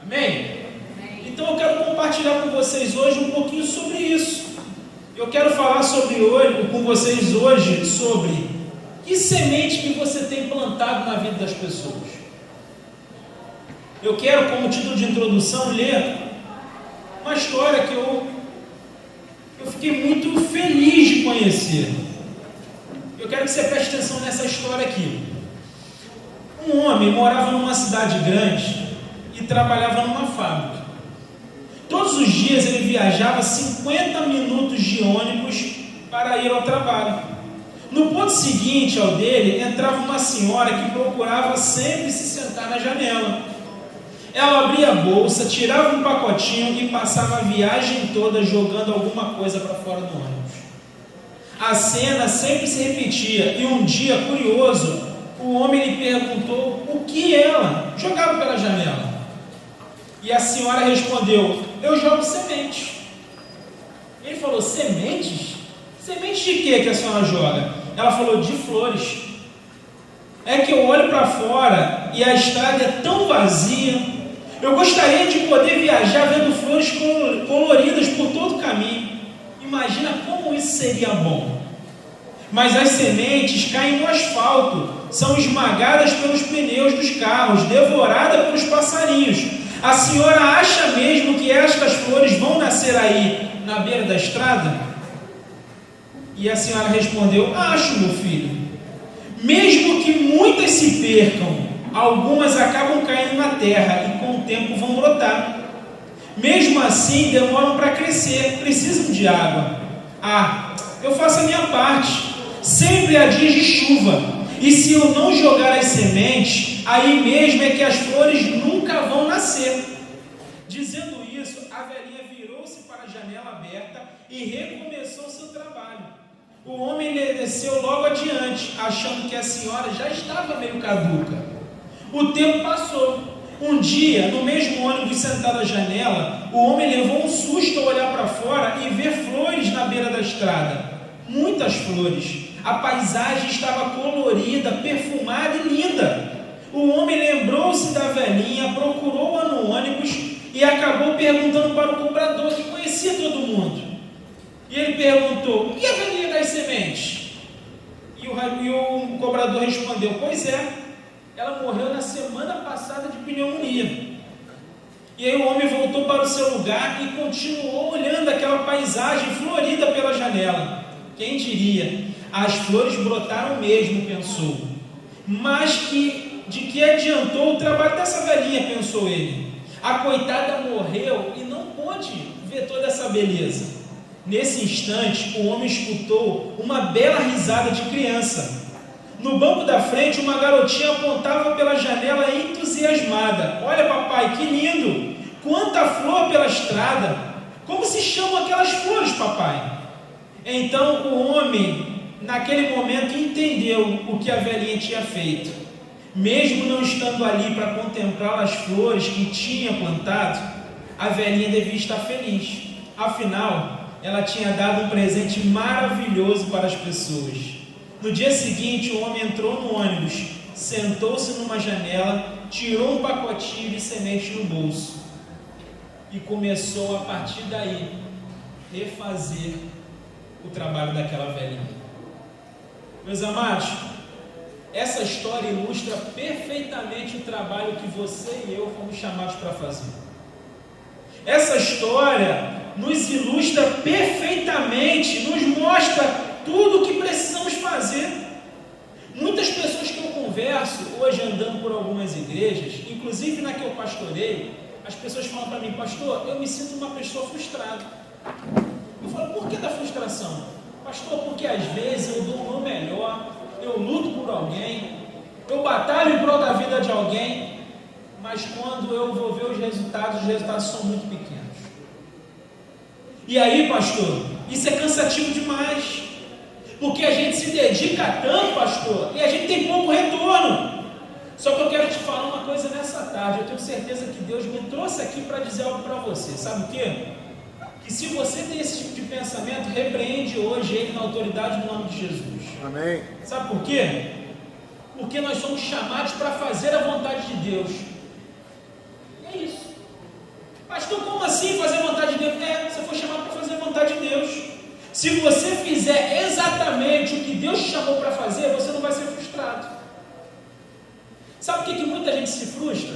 Amém? Então eu quero compartilhar com vocês hoje um pouquinho sobre isso. Eu quero falar com vocês hoje sobre que semente que você tem plantado na vida das pessoas. Eu quero, como título de introdução, ler uma história que eu fiquei muito feliz de conhecer. Eu quero que você preste atenção nessa história aqui. Um homem morava numa cidade grande e trabalhava numa fábrica. Todos os dias ele viajava 50 minutos de ônibus para ir ao trabalho. No ponto seguinte ao dele, entrava uma senhora que procurava sempre se sentar na janela. Ela abria a bolsa, tirava um pacotinho e passava a viagem toda jogando alguma coisa para fora do ônibus. A cena sempre se repetia e um dia, curioso, o homem lhe perguntou o que ela jogava pela janela. E a senhora respondeu: eu jogo sementes. Ele falou: sementes? Sementes de quê que a senhora joga? Ela falou: de flores. É que eu olho para fora e a estrada é tão vazia. Eu gostaria de poder viajar vendo flores coloridas por todo o caminho. Imagina como isso seria bom. Mas as sementes caem no asfalto, são esmagadas pelos pneus dos carros, devoradas pelos passarinhos. A senhora acha mesmo que estas flores vão nascer aí, na beira da estrada? E a senhora respondeu: acho, meu filho. Mesmo que muitas se percam, algumas acabam caindo na terra e com o tempo vão brotar. Mesmo assim, demoram para crescer, precisam de água. Eu faço a minha parte. Sempre há dias de chuva. E se eu não jogar as sementes, aí mesmo é que as flores nunca vão nascer. Dizendo isso, a velhinha virou-se para a janela aberta e recomeçou seu trabalho. O homem desceu logo adiante, achando que a senhora já estava meio caduca. O tempo passou. Um dia, no mesmo ônibus sentado à janela, o homem levou um susto ao olhar para fora e ver flores na beira da estrada. Muitas flores. A paisagem estava colorida, perfumada e linda. O homem lembrou-se da velhinha, procurou-a no ônibus e acabou perguntando para o cobrador, que conhecia todo mundo. E ele perguntou: e a velhinha das sementes? E o cobrador respondeu: pois é, ela morreu na semana passada de pneumonia. E aí o homem voltou para o seu lugar e continuou olhando aquela paisagem florida pela janela. Quem diria? As flores brotaram mesmo, pensou. Mas de que adiantou o trabalho dessa velhinha, pensou ele. A coitada morreu e não pôde ver toda essa beleza. Nesse instante, o homem escutou uma bela risada de criança. No banco da frente, uma garotinha apontava pela janela entusiasmada. Olha, papai, que lindo! Quanta flor pela estrada! Como se chamam aquelas flores, papai? Então o homem, naquele momento, entendeu o que a velhinha tinha feito. Mesmo não estando ali para contemplar as flores que tinha plantado, a velhinha devia estar feliz. Afinal, ela tinha dado um presente maravilhoso para as pessoas. No dia seguinte, o homem entrou no ônibus, sentou-se numa janela, tirou um pacotinho de sementes no bolso e começou, a partir daí, refazer o trabalho daquela velhinha. Meus amados, essa história ilustra perfeitamente o trabalho que você e eu fomos chamados para fazer. Essa história nos ilustra perfeitamente, nos mostra tudo o que precisamos fazer. Muitas pessoas que eu converso hoje andando por algumas igrejas, inclusive na que eu pastorei, as pessoas falam para mim: pastor, eu me sinto uma pessoa frustrada. Eu falo: por que da frustração? Pastor, porque às vezes eu dou o meu melhor, eu luto por alguém, eu batalho em prol da vida de alguém, mas quando eu vou ver os resultados são muito pequenos. E aí, pastor, isso é cansativo demais, porque a gente se dedica tanto, pastor, e a gente tem pouco retorno. Só que eu quero te falar uma coisa nessa tarde. Eu tenho certeza que Deus me trouxe aqui para dizer algo para você. Sabe o quê? Que se você tem esse tipo de pensamento, repreende hoje ele na autoridade do nome de Jesus. Amém. Sabe por quê? Porque nós somos chamados para fazer a vontade de Deus. É isso. Se você fizer exatamente o que Deus te chamou para fazer, você não vai ser frustrado. Sabe por que muita gente se frustra?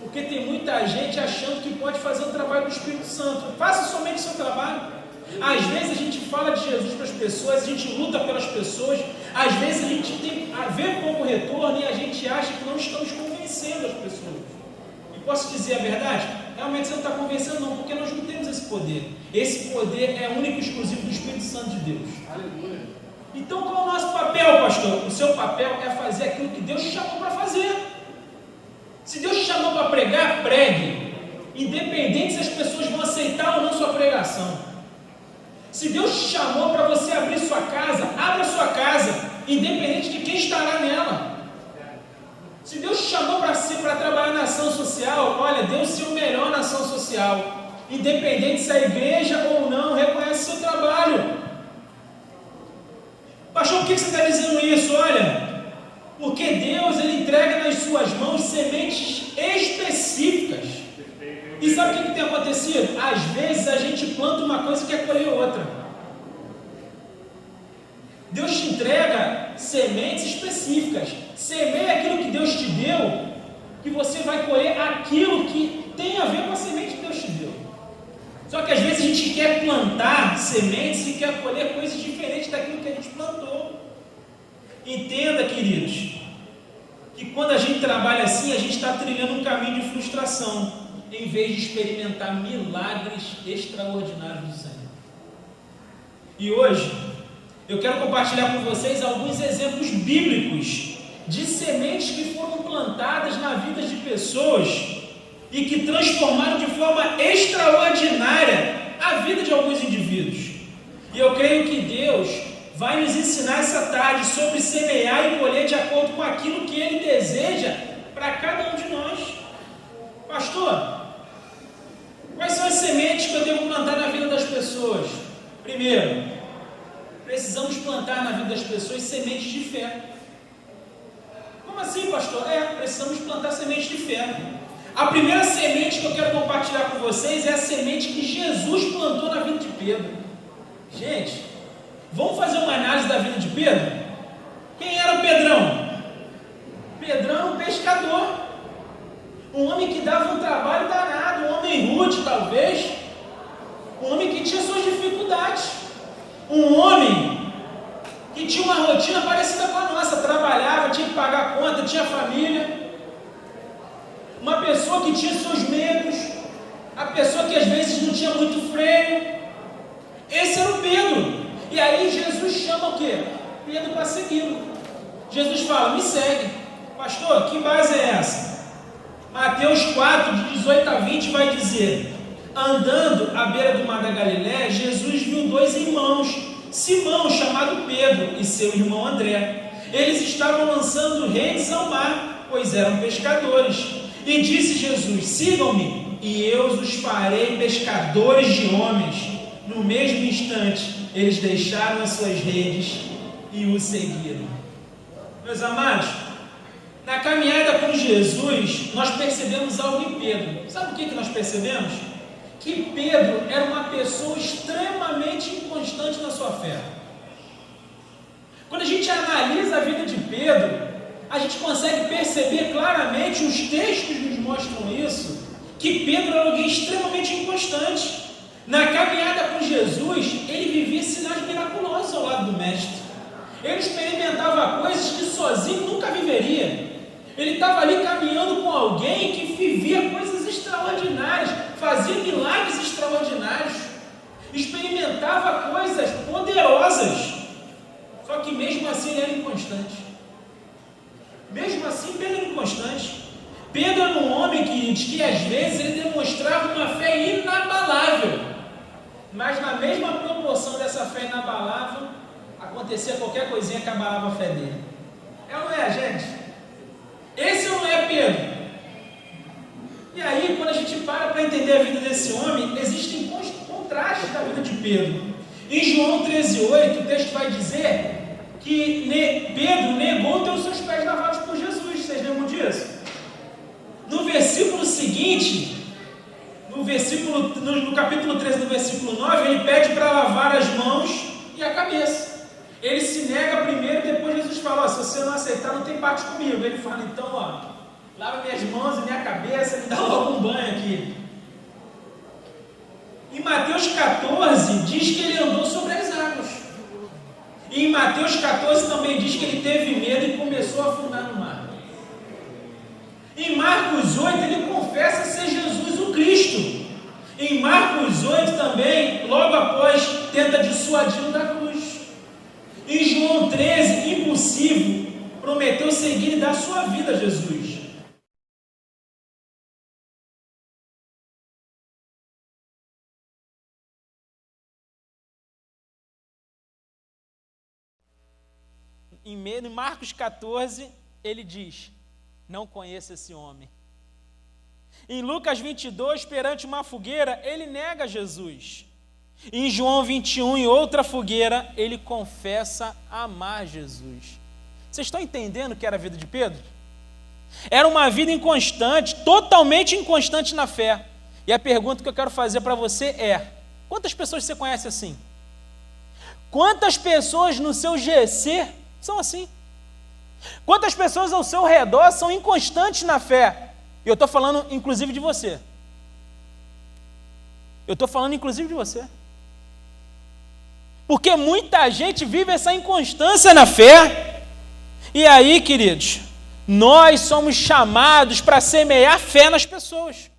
Porque tem muita gente achando que pode fazer o trabalho do Espírito Santo. Faça somente o seu trabalho. Às vezes a gente fala de Jesus para as pessoas, a gente luta pelas pessoas, às vezes a gente vê pouco retorno e a gente acha que não estamos convencendo as pessoas. E posso dizer a verdade? Realmente você não está convencendo não, porque nós não temos esse poder. Esse poder é único e exclusivo do Espírito Santo de Deus. Aleluia. Então qual é o nosso papel, pastor? O seu papel é fazer aquilo que Deus te chamou para fazer. Se Deus te chamou para pregar, pregue. Independente se as pessoas vão aceitar ou não sua pregação. Se Deus te chamou para você abrir sua casa, abra sua casa, independente de quem estará nela. Se Deus te chamou para trabalhar na ação social, olha, dê o seu melhor na ação social, independente se a igreja ou não reconhece o seu trabalho. Pastor, por que você está dizendo isso? Olha, porque Deus ele entrega nas suas mãos sementes específicas. E sabe o que tem acontecido? Às vezes a gente planta uma coisa e quer colher outra. Deus te entrega sementes específicas. Semeia aquilo que Deus te deu, que você vai colher aquilo que tem a ver com a semente que Deus te deu. Só que às vezes a gente quer plantar sementes e quer colher coisas diferentes daquilo que a gente plantou. Entenda, queridos, que quando a gente trabalha assim, a gente está trilhando um caminho de frustração, em vez de experimentar milagres extraordinários do Senhor. E hoje, eu quero compartilhar com vocês alguns exemplos bíblicos de sementes que foram plantadas na vida de pessoas e que transformaram de forma extraordinária a vida de alguns indivíduos. E eu creio que Deus vai nos ensinar essa tarde sobre semear e colher de acordo com aquilo que Ele deseja para cada um de nós. Pastor, quais são as sementes que eu devo plantar na vida das pessoas? Primeiro, precisamos plantar na vida das pessoas sementes de fé. Como assim, pastor? Precisamos plantar sementes de fé. A primeira semente que eu quero compartilhar com vocês é a semente que Jesus plantou na vida de Pedro. Gente, vamos fazer uma análise da vida de Pedro? Quem era o Pedrão? Pedrão era um pescador. Um homem que dava um trabalho danado, um homem rude talvez, um homem que tinha suas dificuldades, um homem que tinha uma rotina parecida com a nossa, trabalhava, tinha que pagar a conta, tinha família, uma pessoa que tinha seus medos, a pessoa que às vezes não tinha muito freio. Esse era o Pedro. E aí Jesus chama o quê? Pedro para segui-lo. Jesus fala, me segue. Pastor, que base é essa? Mateus 4, de 18 a 20 vai dizer: andando à beira do mar da Galiléia, Jesus viu dois irmãos, Simão, chamado Pedro, e seu irmão André. Eles estavam lançando redes ao mar, pois eram pescadores. E disse Jesus, sigam-me, e eu os farei pescadores de homens. No mesmo instante, eles deixaram as suas redes e o seguiram. Meus amados, na caminhada com Jesus, nós percebemos algo em Pedro. Sabe o que nós percebemos? Que Pedro era uma pessoa extremamente inconstante na sua fé. Quando a gente analisa a vida de Pedro, a gente consegue perceber claramente, os textos nos mostram isso, que Pedro era alguém extremamente inconstante. Na caminhada com Jesus, ele vivia sinais miraculosos ao lado do Mestre. Ele experimentava coisas que sozinho nunca viveria. Ele estava ali caminhando com alguém que vivia coisas extraordinárias, fazia milagres extraordinários, experimentava coisas poderosas. Só que mesmo assim ele era inconstante. Mesmo assim Pedro era inconstante. Pedro era um homem que às vezes ele demonstrava uma fé inabalável, mas na mesma proporção dessa fé inabalável, acontecia qualquer coisinha que abalava a fé dele. É ou não é, gente? Esse não é Pedro. E aí, quando a gente para entender a vida desse homem, existem contrastes da vida de Pedro. Em João 13,8, o texto vai dizer que Pedro negou ter os seus pés lavados por Jesus. Vocês lembram disso? No versículo seguinte, no capítulo 13, no versículo 9, ele pede para lavar as mãos e a cabeça. Ele se nega primeiro, depois Jesus fala, se você não aceitar, não tem parte comigo. Ele fala, então, lava minhas mãos e minha cabeça, me dá logo um banho aqui. Em Mateus 14, diz que ele andou sobre as águas. E em Mateus 14 também diz que ele teve medo e começou a afundar no mar. Em Marcos 8, ele confessa ser Jesus o Cristo. Em Marcos 8 também, logo após, tenta dissuadi-lo da cruz. Em João 13, impossível, prometeu seguir e dar sua vida a Jesus. Em Marcos 14, ele diz, não conheço esse homem. Em Lucas 22, perante uma fogueira, ele nega Jesus. Em João 21, em outra fogueira, ele confessa amar Jesus. Vocês estão entendendo o que era a vida de Pedro? Era uma vida inconstante, totalmente inconstante na fé. E a pergunta que eu quero fazer para você é, quantas pessoas você conhece assim? Quantas pessoas no seu GC são assim? Quantas pessoas ao seu redor são inconstantes na fé? E eu estou falando inclusive de você. Eu estou falando inclusive de você. Porque muita gente vive essa inconstância na fé. E aí, queridos, nós somos chamados para semear fé nas pessoas.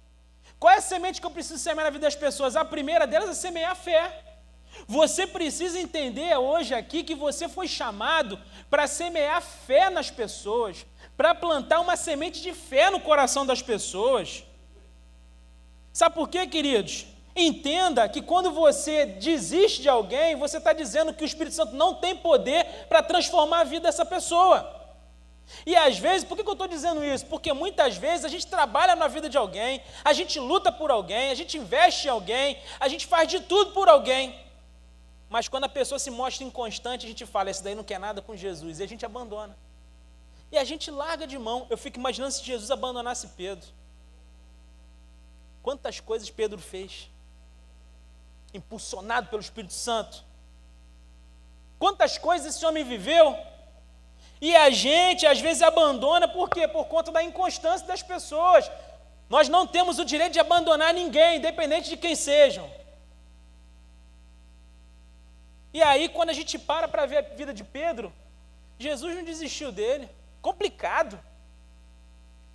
Qual é a semente que eu preciso semear na vida das pessoas? A primeira delas é semear fé. Você precisa entender hoje aqui que você foi chamado para semear fé nas pessoas, para plantar uma semente de fé no coração das pessoas. Sabe por quê, queridos? Entenda que quando você desiste de alguém, você está dizendo que o Espírito Santo não tem poder para transformar a vida dessa pessoa. E às vezes, por que eu estou dizendo isso? Porque muitas vezes a gente trabalha na vida de alguém, a gente luta por alguém, a gente investe em alguém, a gente faz de tudo por alguém. Mas quando a pessoa se mostra inconstante, a gente fala, esse daí não quer nada com Jesus, e a gente abandona. E a gente larga de mão. Eu fico imaginando se Jesus abandonasse Pedro. Quantas coisas Pedro fez, impulsionado pelo Espírito Santo. Quantas coisas esse homem viveu. E a gente, às vezes, abandona, por quê? Por conta da inconstância das pessoas. Nós não temos o direito de abandonar ninguém, independente de quem sejam. E aí, quando a gente para ver a vida de Pedro, Jesus não desistiu dele. Complicado.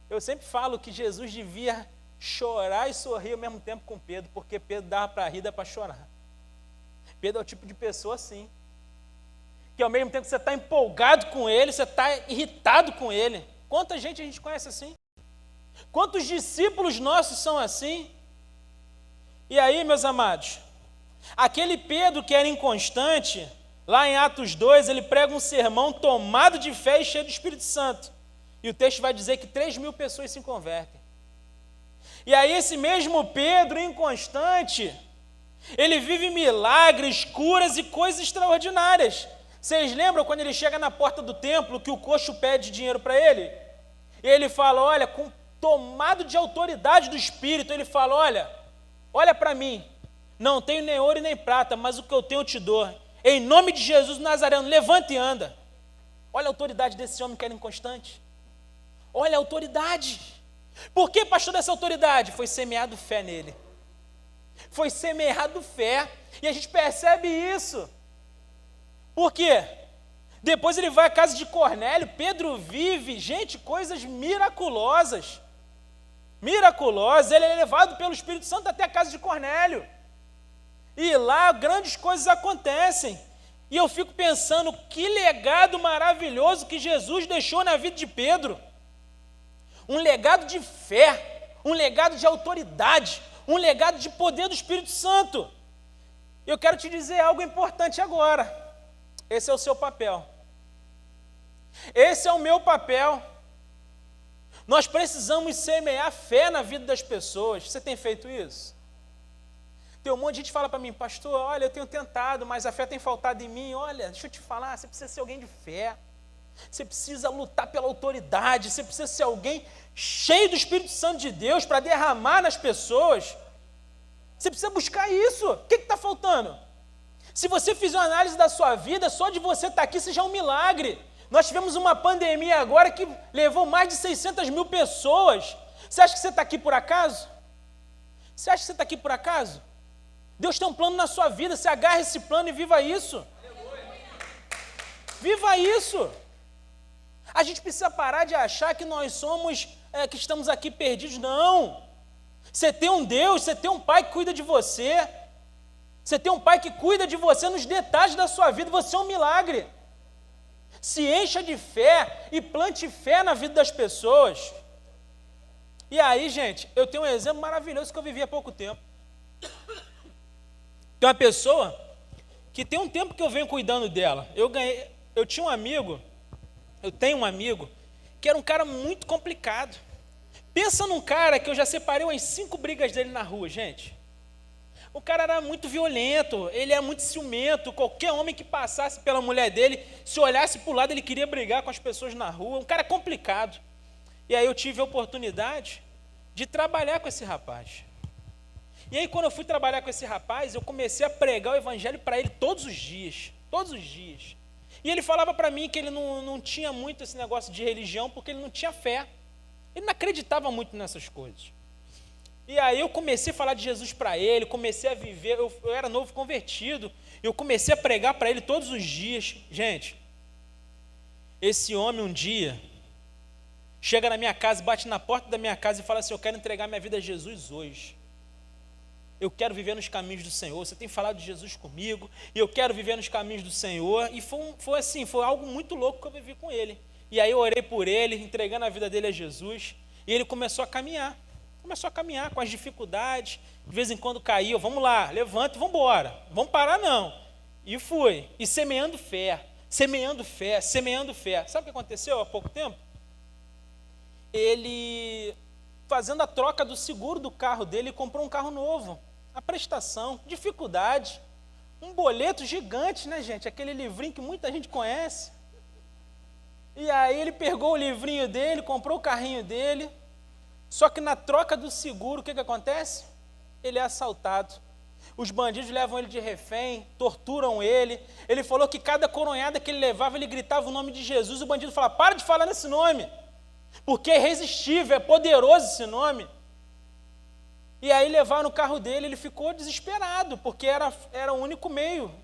Eu sempre falo que Jesus devia chorar e sorrir ao mesmo tempo com Pedro, porque Pedro dava para rir, dava para chorar. Pedro é o tipo de pessoa assim, que ao mesmo tempo que você está empolgado com ele, você está irritado com ele. Quanta gente a gente conhece assim? Quantos discípulos nossos são assim? E aí, meus amados, aquele Pedro que era inconstante, lá em Atos 2, ele prega um sermão tomado de fé e cheio do Espírito Santo. E o texto vai dizer que 3.000 pessoas se convertem. E aí esse mesmo Pedro inconstante, ele vive milagres, curas e coisas extraordinárias. Vocês lembram quando ele chega na porta do templo, que o coxo pede dinheiro para ele? E ele fala, olha, tomado de autoridade do Espírito, ele fala, olha para mim, não tenho nem ouro e nem prata, mas o que eu tenho eu te dou. Em nome de Jesus Nazareno, levanta e anda. Olha a autoridade desse homem que era inconstante. Olha a autoridade. Por que, pastor, dessa autoridade? Foi semeado fé nele. Foi semeado fé. E a gente percebe isso. Por quê? Depois ele vai à casa de Cornélio. Pedro vive, gente, coisas miraculosas. Miraculosas. Ele é levado pelo Espírito Santo até a casa de Cornélio. E lá grandes coisas acontecem. E eu fico pensando, que legado maravilhoso que Jesus deixou na vida de Pedro. Um legado de fé, um legado de autoridade, um legado de poder do Espírito Santo. Eu quero te dizer algo importante agora. Esse é o seu papel. Esse é o meu papel. Nós precisamos semear fé na vida das pessoas. Você tem feito isso? Tem um monte de gente que fala para mim, pastor, olha, eu tenho tentado, mas a fé tem faltado em mim. Olha, deixa eu te falar, você precisa ser alguém de fé. Você precisa lutar pela autoridade. Você precisa ser alguém cheio do Espírito Santo de Deus para derramar nas pessoas. Você precisa buscar isso. O que está faltando? Se você fizer uma análise da sua vida, só de você estar aqui, seja um milagre. Nós tivemos uma pandemia agora que levou mais de 600 mil pessoas. Você acha que você está aqui por acaso? Você acha que você está aqui por acaso? Deus tem um plano na sua vida, você agarra esse plano e viva isso. Viva isso. A gente precisa parar de achar que nós somos, que estamos aqui perdidos. Não. Você tem um Deus, você tem um Pai que cuida de você. Você tem um Pai que cuida de você nos detalhes da sua vida. Você é um milagre. Se encha de fé e plante fé na vida das pessoas. E aí, gente, eu tenho um exemplo maravilhoso que eu vivi há pouco tempo. Tem uma pessoa que tem um tempo que eu venho cuidando dela. Eu tenho um amigo que era um cara muito complicado. Pensa num cara que eu já separei umas 5 brigas dele na rua, gente. O cara era muito violento, ele era muito ciumento. Qualquer homem que passasse pela mulher dele, se olhasse para o lado, ele queria brigar com as pessoas na rua. Um cara complicado. E aí eu tive a oportunidade de trabalhar com esse rapaz. E aí quando eu fui trabalhar com esse rapaz, eu comecei a pregar o evangelho para ele todos os dias. Todos os dias. E ele falava para mim que ele não tinha muito esse negócio de religião, porque ele não tinha fé. Ele não acreditava muito nessas coisas. E aí eu comecei a falar de Jesus para ele, comecei a viver, eu era novo convertido, eu comecei a pregar para ele todos os dias. Gente, esse homem um dia chega na minha casa, bate na porta da minha casa e fala assim: eu quero entregar minha vida a Jesus hoje. Eu quero viver nos caminhos do Senhor. Você tem falado de Jesus comigo, e eu quero viver nos caminhos do Senhor. E foi algo muito louco que eu vivi com ele. E aí eu orei por ele, entregando a vida dele a Jesus, e ele começou a caminhar. Começou a caminhar com as dificuldades, de vez em quando caía, vamos lá, levanta e vamos embora, vamos parar não. E fui, e semeando fé, semeando fé, semeando fé. Sabe o que aconteceu há pouco tempo? Ele, fazendo a troca do seguro do carro dele, comprou um carro novo, a prestação, dificuldade, um boleto gigante, né, gente? Aquele livrinho que muita gente conhece. E aí ele pegou o livrinho dele, comprou o carrinho dele. Só que na troca do seguro, o que acontece? Ele é assaltado. Os bandidos levam ele de refém, torturam ele. Ele falou que cada coronhada que ele levava, ele gritava o nome de Jesus. O bandido falava: para de falar nesse nome, porque é irresistível, é poderoso esse nome. E aí levaram o carro dele, ele ficou desesperado, porque era o único meio,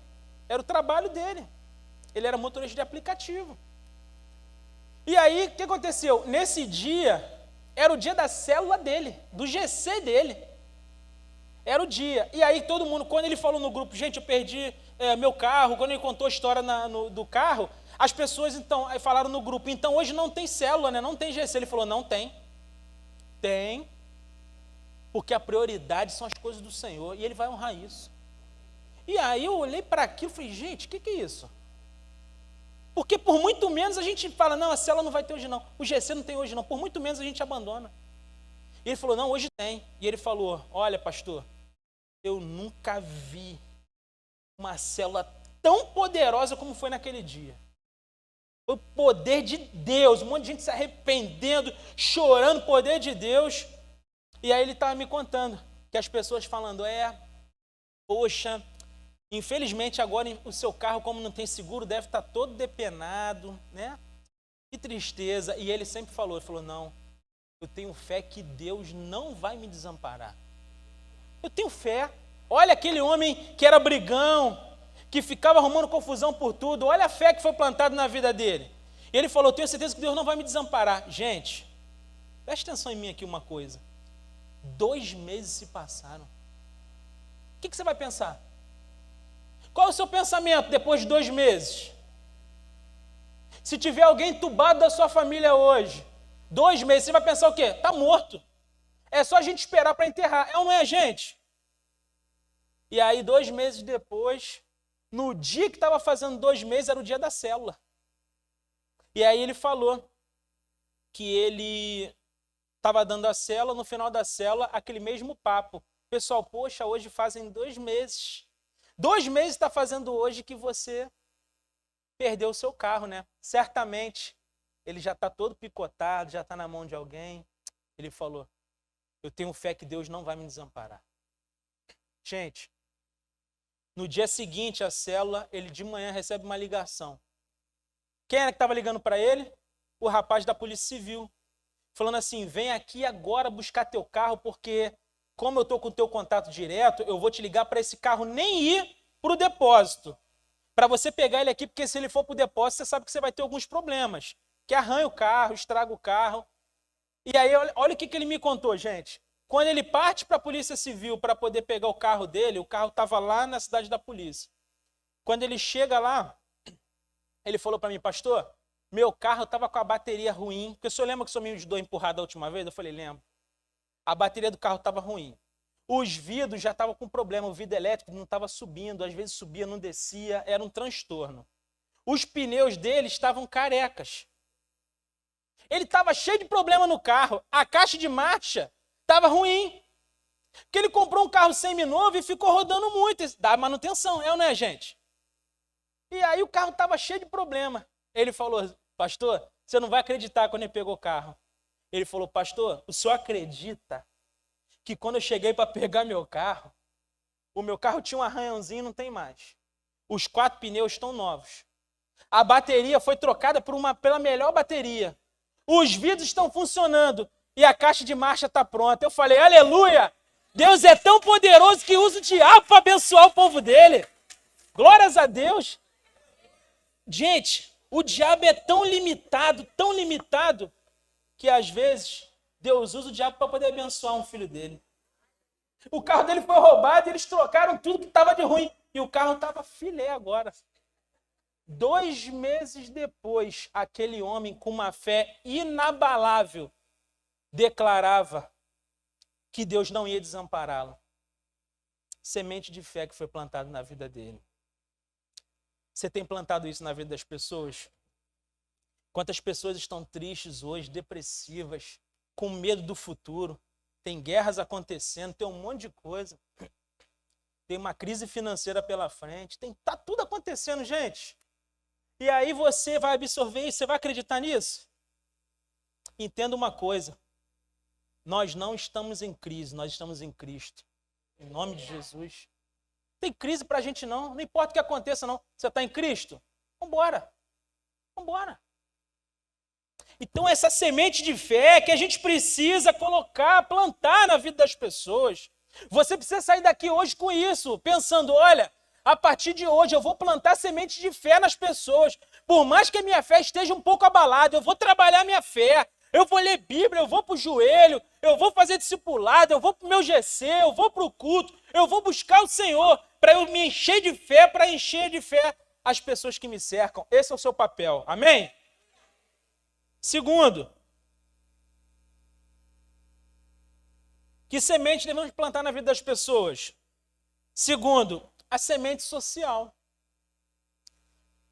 era o trabalho dele. Ele era motorista de aplicativo. E aí, o que aconteceu? Nesse dia, era o dia da célula dele, do GC dele. Era o dia. E aí todo mundo, quando ele falou no grupo, gente, eu perdi meu carro, quando ele contou a história do carro, as pessoas então falaram no grupo: então hoje não tem célula, né? Não tem GC. Ele falou: não tem. Tem. Porque a prioridade são as coisas do Senhor, e ele vai honrar isso. E aí eu olhei para aquilo e falei: gente, o que é isso? Porque por muito menos a gente fala: não, a célula não vai ter hoje não, o GC não tem hoje não, por muito menos a gente abandona. E ele falou: não, hoje tem. E ele falou: olha, pastor, eu nunca vi uma célula tão poderosa como foi naquele dia. Foi o poder de Deus, um monte de gente se arrependendo, chorando, poder de Deus. E aí ele estava me contando que as pessoas falando: poxa, infelizmente agora o seu carro, como não tem seguro, deve estar todo depenado, né? Que tristeza. E ele sempre falou, não, eu tenho fé que Deus não vai me desamparar. Eu tenho fé. Olha aquele homem que era brigão, que ficava arrumando confusão por tudo, olha a fé que foi plantada na vida dele. E ele falou: eu tenho certeza que Deus não vai me desamparar. Gente, preste atenção em mim aqui uma coisa. 2 meses se passaram. O que você vai pensar? Qual é o seu pensamento depois de 2 meses? Se tiver alguém entubado da sua família hoje, 2 meses, você vai pensar o quê? Está morto. É só a gente esperar para enterrar. É ou não é, gente? E aí, 2 meses depois, no dia que estava fazendo 2 meses, era o dia da célula. E aí ele falou que ele estava dando a célula, no final da célula, aquele mesmo papo. Pessoal, poxa, hoje fazem 2 meses. 2 meses está fazendo hoje que você perdeu o seu carro, né? Certamente, ele já está todo picotado, já está na mão de alguém. Ele falou: eu tenho fé que Deus não vai me desamparar. Gente, no dia seguinte, a célula, ele de manhã recebe uma ligação. Quem era que estava ligando para ele? O rapaz da Polícia Civil. Falando assim, vem aqui agora buscar teu carro, porque como eu estou com o teu contato direto, eu vou te ligar para esse carro nem ir para o depósito. Para você pegar ele aqui, porque se ele for para o depósito, você sabe que você vai ter alguns problemas. Que arranha o carro, estraga o carro. E aí, olha o que ele me contou, gente. Quando ele parte para a Polícia Civil para poder pegar o carro dele, o carro estava lá na cidade da polícia. Quando ele chega lá, ele falou para mim, pastor, meu carro estava com a bateria ruim. Porque o senhor lembra que o senhor me ajudou a empurrar da última vez? Eu falei, lembro. A bateria do carro estava ruim. Os vidros já estavam com problema. O vidro elétrico não estava subindo. Às vezes subia, não descia. Era um transtorno. Os pneus dele estavam carecas. Ele estava cheio de problema no carro. A caixa de marcha estava ruim. Porque ele comprou um carro seminovo e ficou rodando muito. Dá manutenção, é ou não é, gente? E aí o carro estava cheio de problema. Ele falou, pastor, você não vai acreditar quando ele pegou o carro. Ele falou, pastor, o senhor acredita que quando eu cheguei para pegar meu carro, o meu carro tinha um arranhãozinho e não tem mais. Os 4 pneus estão novos. A bateria foi trocada pela melhor bateria. Os vidros estão funcionando e a caixa de marcha está pronta. Eu falei, aleluia! Deus é tão poderoso que usa o diabo para abençoar o povo dele. Glórias a Deus. Gente, o diabo é tão limitado, que às vezes Deus usa o diabo para poder abençoar um filho dele. O carro dele foi roubado e eles trocaram tudo que estava de ruim. E o carro estava filé agora. 2 meses depois, aquele homem com uma fé inabalável declarava que Deus não ia desampará-lo. Semente de fé que foi plantada na vida dele. Você tem plantado isso na vida das pessoas? Quantas pessoas estão tristes hoje, depressivas, com medo do futuro? Tem guerras acontecendo, tem um monte de coisa. Tem uma crise financeira pela frente. Tá tudo acontecendo, gente. E aí você vai absorver isso, você vai acreditar nisso? Entenda uma coisa. Nós não estamos em crise, nós estamos em Cristo. Em nome de Jesus. Não tem crise pra gente não importa o que aconteça não. Você está em Cristo? Vambora. Então essa semente de fé que a gente precisa colocar, plantar na vida das pessoas. Você precisa sair daqui hoje com isso, pensando, olha, a partir de hoje eu vou plantar semente de fé nas pessoas. Por mais que a minha fé esteja um pouco abalada, eu vou trabalhar a minha fé. Eu vou ler Bíblia, eu vou para o joelho, eu vou fazer discipulado, eu vou para o meu GC, eu vou para o culto, eu vou buscar o Senhor para eu me encher de fé, para encher de fé as pessoas que me cercam. Esse é o seu papel. Amém? Segundo, que semente devemos plantar na vida das pessoas? Segundo, a semente social.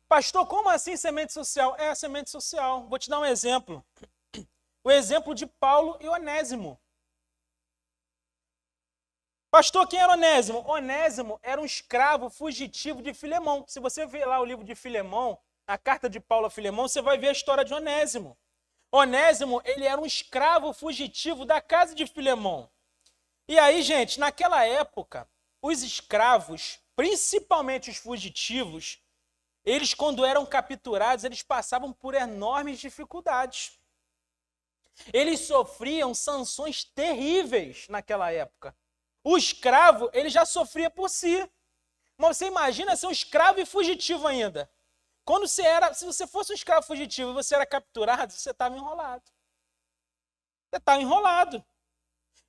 Pastor, como assim semente social? É a semente social. Vou te dar um exemplo. O exemplo de Paulo e Onésimo. Pastor, quem era Onésimo? Onésimo era um escravo fugitivo de Filemão. Se você ver lá o livro de Filemão, a carta de Paulo a Filemão, você vai ver a história de Onésimo. Onésimo, ele era um escravo fugitivo da casa de Filemão. E aí, gente, naquela época, os escravos, principalmente os fugitivos, eles, quando eram capturados, eles passavam por enormes dificuldades. Eles sofriam sanções terríveis naquela época. O escravo, ele já sofria por si. Mas você imagina ser um escravo e fugitivo ainda. Se você fosse um escravo fugitivo e você era capturado, você estava enrolado. Você estava enrolado.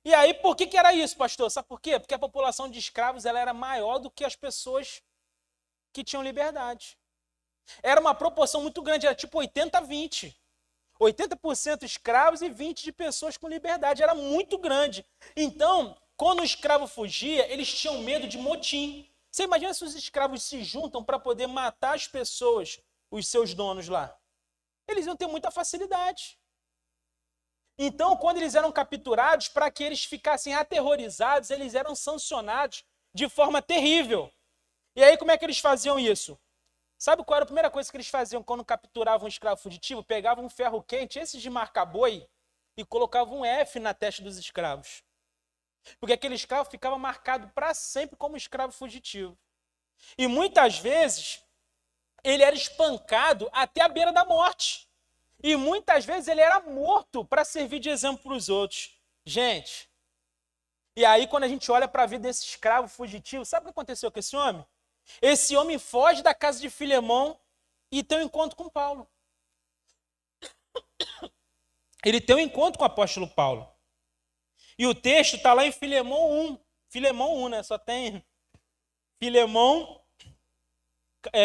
E aí, por que era isso, pastor? Sabe por quê? Porque a população de escravos ela era maior do que as pessoas que tinham liberdade. Era uma proporção muito grande, era tipo 80-20. 80% escravos e 20% de pessoas com liberdade. Era muito grande. Então, quando o escravo fugia, eles tinham medo de motim. Você imagina se os escravos se juntam para poder matar as pessoas, os seus donos lá? Eles iam ter muita facilidade. Então, quando eles eram capturados, para que eles ficassem aterrorizados, eles eram sancionados de forma terrível. E aí, como é que eles faziam isso? Sabe qual era a primeira coisa que eles faziam quando capturavam um escravo fugitivo? Pegavam um ferro quente, esses de marcar boi, e colocavam um F na testa dos escravos. Porque aquele escravo ficava marcado para sempre como escravo fugitivo. E muitas vezes ele era espancado até a beira da morte. E muitas vezes ele era morto para servir de exemplo para os outros. Gente, e aí quando a gente olha para a vida desse escravo fugitivo, sabe o que aconteceu com esse homem? Esse homem foge da casa de Filemão e tem um encontro com Paulo. Ele tem um encontro com o apóstolo Paulo. E o texto está lá em Filemão 1. Filemão 1, né? Só tem Filemão,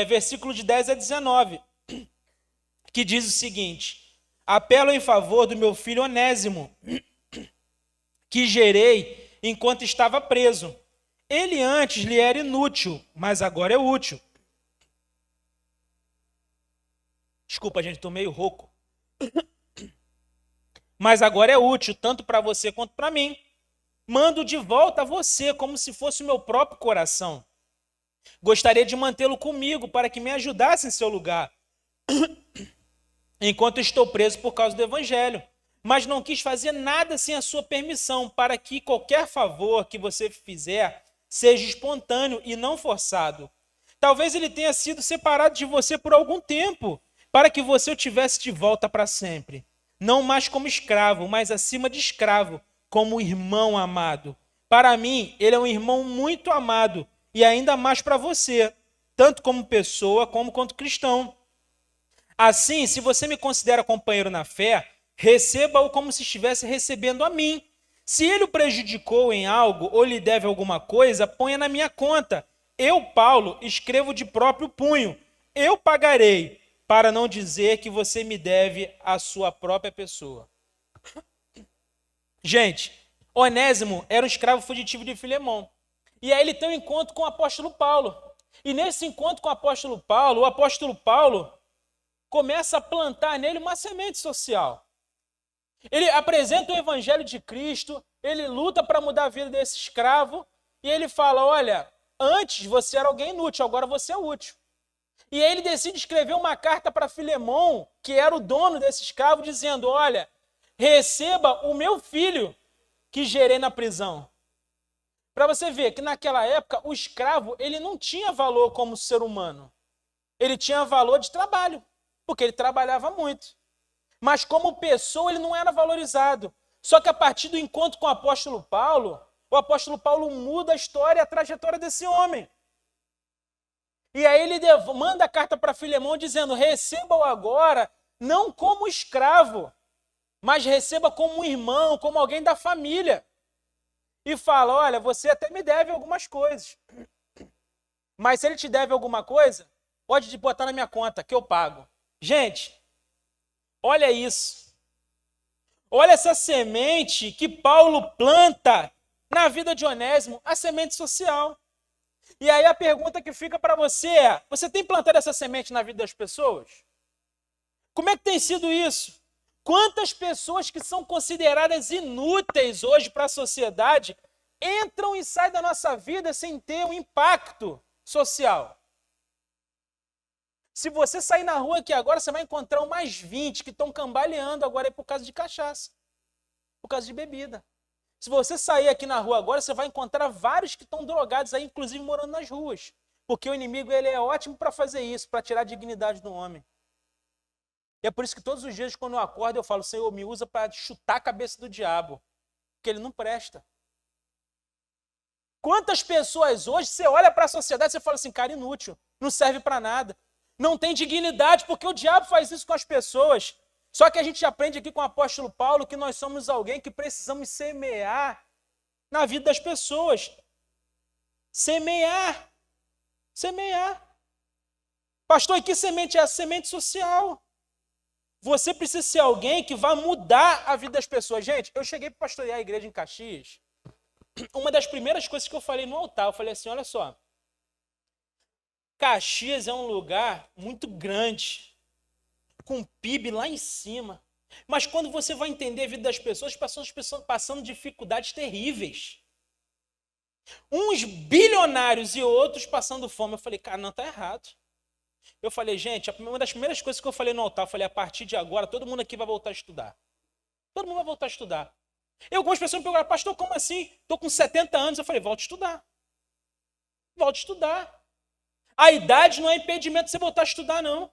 versículo de 10 a 19, que diz o seguinte: apelo em favor do meu filho Onésimo, que gerei enquanto estava preso. Ele antes lhe era inútil, mas agora é útil. Desculpa, gente, estou meio rouco. Mas agora é útil, tanto para você quanto para mim. Mando de volta a você, como se fosse o meu próprio coração. Gostaria de mantê-lo comigo, para que me ajudasse em seu lugar, enquanto estou preso por causa do Evangelho. Mas não quis fazer nada sem a sua permissão, para que qualquer favor que você fizer seja espontâneo e não forçado. Talvez ele tenha sido separado de você por algum tempo, para que você o tivesse de volta para sempre. Não mais como escravo, mas acima de escravo, como irmão amado. Para mim, ele é um irmão muito amado, e ainda mais para você, tanto como pessoa como quanto cristão. Assim, se você me considera companheiro na fé, receba-o como se estivesse recebendo a mim. Se ele o prejudicou em algo ou lhe deve alguma coisa, ponha na minha conta. Eu, Paulo, escrevo de próprio punho. Eu pagarei, para não dizer que você me deve a sua própria pessoa. Gente, Onésimo era um escravo fugitivo de Filemão. E aí ele tem um encontro com o apóstolo Paulo. E nesse encontro com o apóstolo Paulo começa a plantar nele uma semente social. Ele apresenta o evangelho de Cristo, ele luta para mudar a vida desse escravo, e ele fala, olha, antes você era alguém inútil, agora você é útil. E aí ele decide escrever uma carta para Filemão, que era o dono desse escravo, dizendo, olha, receba o meu filho que gerei na prisão. Para você ver que naquela época o escravo ele não tinha valor como ser humano. Ele tinha valor de trabalho, porque ele trabalhava muito. Mas como pessoa ele não era valorizado. Só que a partir do encontro com o apóstolo Paulo muda a história, a trajetória desse homem. E aí ele manda a carta para Filemão dizendo, receba-o agora, não como escravo, mas receba como um irmão, como alguém da família. E fala, olha, você até me deve algumas coisas. Mas se ele te deve alguma coisa, pode botar na minha conta, que eu pago. Gente, olha isso. Olha essa semente que Paulo planta na vida de Onésimo, a semente social. E aí a pergunta que fica para você é, você tem plantado essa semente na vida das pessoas? Como é que tem sido isso? Quantas pessoas que são consideradas inúteis hoje para a sociedade entram e saem da nossa vida sem ter um impacto social? Se você sair na rua aqui agora, você vai encontrar umas 20 que estão cambaleando agora aí por causa de cachaça, por causa de bebida. Se você sair aqui na rua agora, você vai encontrar vários que estão drogados aí, inclusive morando nas ruas. Porque o inimigo ele é ótimo para fazer isso, para tirar a dignidade do homem. E é por isso que todos os dias, quando eu acordo, eu falo, Senhor, me usa para chutar a cabeça do diabo, porque ele não presta. Quantas pessoas hoje, você olha para a sociedade e fala assim, cara, inútil, não serve para nada, não tem dignidade, porque o diabo faz isso com as pessoas. Só que a gente aprende aqui com o apóstolo Paulo que nós somos alguém que precisamos semear na vida das pessoas. Semear. Semear. Pastor, e que semente é essa? Semente social. Você precisa ser alguém que vai mudar a vida das pessoas. Gente, eu cheguei para pastorear a igreja em Caxias. Uma das primeiras coisas que eu falei no altar, eu falei assim, olha só. Caxias é um lugar muito grande, com PIB lá em cima. Mas quando você vai entender a vida das pessoas passando dificuldades terríveis. Uns bilionários e outros passando fome. Eu falei, cara, não, tá errado. Eu falei, gente, uma das primeiras coisas que eu falei no altar, eu falei, a partir de agora, todo mundo aqui vai voltar a estudar. Todo mundo vai voltar a estudar. E algumas pessoas me perguntaram, pastor, como assim? Estou com 70 anos. Eu falei, volte a estudar. Volte a estudar. A idade não é impedimento de você voltar a estudar, não.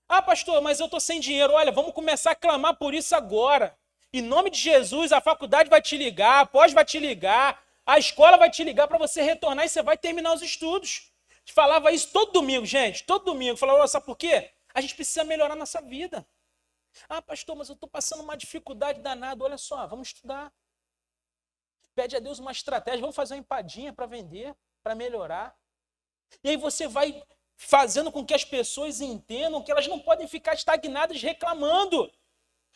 Ah, pastor, mas eu estou sem dinheiro. Olha, vamos começar a clamar por isso agora. Em nome de Jesus, a faculdade vai te ligar, a pós vai te ligar, a escola vai te ligar para você retornar e você vai terminar os estudos. Falava isso todo domingo, gente, todo domingo. Falava, sabe por quê? A gente precisa melhorar nossa vida. Ah, pastor, mas eu estou passando uma dificuldade danada. Olha só, vamos estudar. Pede a Deus uma estratégia, vamos fazer uma empadinha para vender, para melhorar. E aí você vai fazendo com que as pessoas entendam que elas não podem ficar estagnadas reclamando.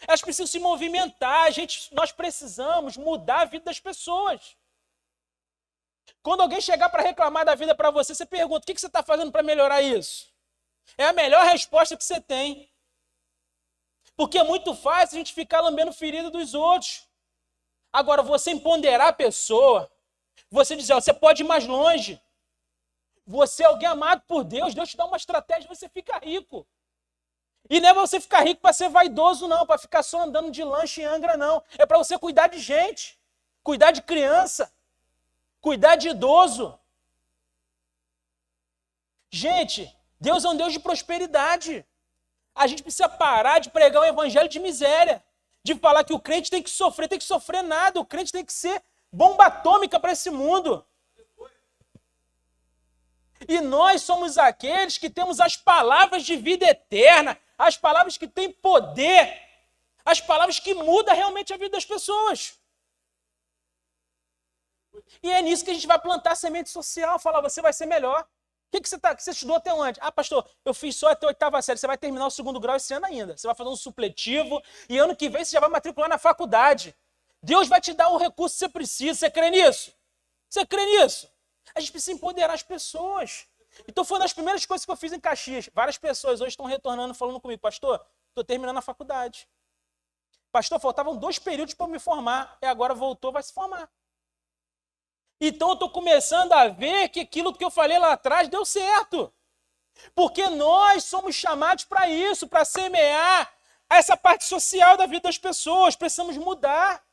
Elas precisam se movimentar. Nós precisamos mudar a vida das pessoas. Quando alguém chegar para reclamar da vida para você, você pergunta, o que você está fazendo para melhorar isso? É a melhor resposta que você tem. Porque é muito fácil a gente ficar lambendo ferida dos outros. Agora, você empoderar a pessoa, você dizer, você pode ir mais longe. Você é alguém amado por Deus, Deus te dá uma estratégia, você fica rico. E não é você ficar rico para ser vaidoso, não, para ficar só andando de lanche em Angra, não. É para você cuidar de gente, cuidar de criança, cuidar de idoso. Gente, Deus é um Deus de prosperidade. A gente precisa parar de pregar um evangelho de miséria, de falar que o crente tem que sofrer nada, o crente tem que ser bomba atômica para esse mundo. E nós somos aqueles que temos as palavras de vida eterna, as palavras que têm poder, as palavras que mudam realmente a vida das pessoas. E é nisso que a gente vai plantar a semente social, falar, você vai ser melhor. O que você estudou até onde? Ah, pastor, eu fiz só até a 8ª série, você vai terminar o 2º grau esse ano ainda. Você vai fazer um supletivo e ano que vem você já vai matricular na faculdade. Deus vai te dar o recurso que você precisa. Você crê nisso? Você crê nisso? A gente precisa empoderar as pessoas. Então foi uma das primeiras coisas que eu fiz em Caxias. Várias pessoas hoje estão retornando falando comigo, pastor, estou terminando a faculdade. Pastor, faltavam 2 períodos para me formar e agora voltou, vai se formar. Então eu estou começando a ver que aquilo que eu falei lá atrás deu certo. Porque nós somos chamados para isso, para semear essa parte social da vida das pessoas. Precisamos mudar.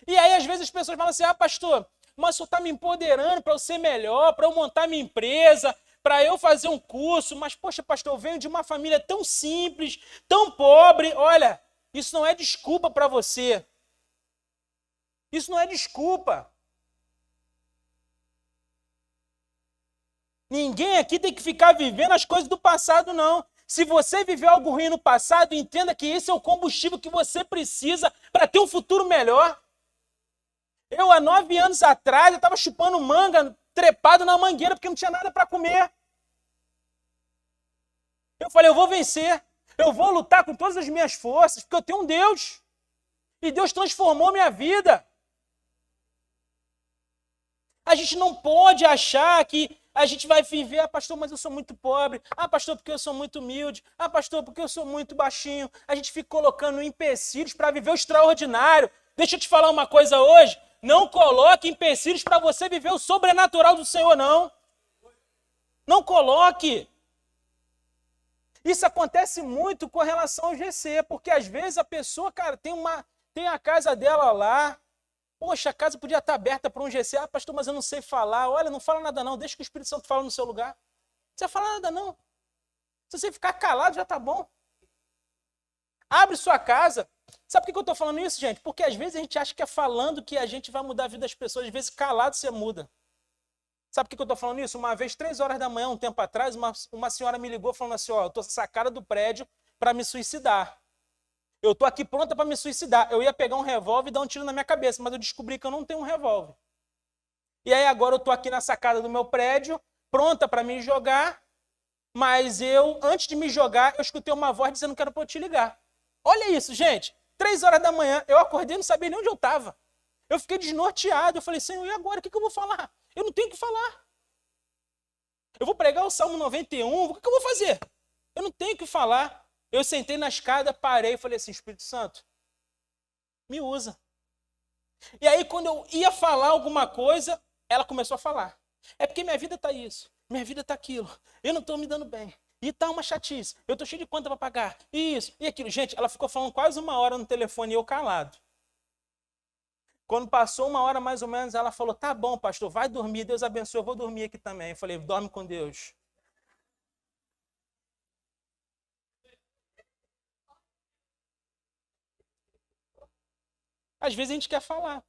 E aí às vezes as pessoas falam assim, ah, pastor, mas o senhor está me empoderando para eu ser melhor, para eu montar minha empresa, para eu fazer um curso. Mas, poxa, pastor, eu venho de uma família tão simples, tão pobre. Olha, isso não é desculpa para você. Isso não é desculpa. Ninguém aqui tem que ficar vivendo as coisas do passado, não. Se você viveu algo ruim no passado, entenda que esse é o combustível que você precisa para ter um futuro melhor. Eu, há 9 anos atrás, eu estava chupando manga, trepado na mangueira, porque não tinha nada para comer. Eu falei, eu vou vencer. Eu vou lutar com todas as minhas forças, porque eu tenho um Deus. E Deus transformou minha vida. A gente não pode achar que a gente vai viver, ah, pastor, mas eu sou muito pobre. Ah, pastor, porque eu sou muito humilde. Ah, pastor, porque eu sou muito baixinho. A gente fica colocando empecilhos para viver o extraordinário. Deixa eu te falar uma coisa hoje. Não coloque empecilhos para você viver o sobrenatural do Senhor, não. Não coloque. Isso acontece muito com relação ao GC, porque às vezes a pessoa, cara, tem a casa dela lá. Poxa, a casa podia estar aberta para um GC. Ah, pastor, mas eu não sei falar. Olha, não fala nada não. Deixa que o Espírito Santo fale no seu lugar. Não precisa falar nada não. Se você ficar calado, já está bom. Abre sua casa. Sabe por que eu estou falando isso, gente? Porque às vezes a gente acha que é falando que a gente vai mudar a vida das pessoas. Às vezes calado você muda. Sabe por que eu estou falando isso? Uma vez, 3 horas da manhã, um tempo atrás, uma senhora me ligou falando assim, ó, eu estou sacada do prédio para me suicidar. Eu estou aqui pronta para me suicidar. Eu ia pegar um revólver e dar um tiro na minha cabeça, mas eu descobri que eu não tenho um revólver. E aí agora eu estou aqui na sacada do meu prédio, pronta para me jogar, mas antes de me jogar, eu escutei uma voz dizendo que era para eu te ligar. Olha isso, gente. 3 horas da manhã, eu acordei e não sabia nem onde eu estava. Eu fiquei desnorteado. Eu falei, Senhor, e agora? O que eu vou falar? Eu não tenho o que falar. Eu vou pregar o Salmo 91, o que eu vou fazer? Eu não tenho o que falar. Eu sentei na escada, parei e falei assim, Espírito Santo, me usa. E aí, quando eu ia falar alguma coisa, ela começou a falar. É porque minha vida está isso, minha vida está aquilo. Eu não estou me dando bem. E está uma chatice. Eu estou cheio de conta para pagar. Isso e aquilo. Gente, ela ficou falando quase 1 hora no telefone e eu calado. Quando passou 1 hora mais ou menos, ela falou, tá bom, pastor, vai dormir, Deus abençoe, eu vou dormir aqui também. Eu falei, dorme com Deus. Às vezes a gente quer falar.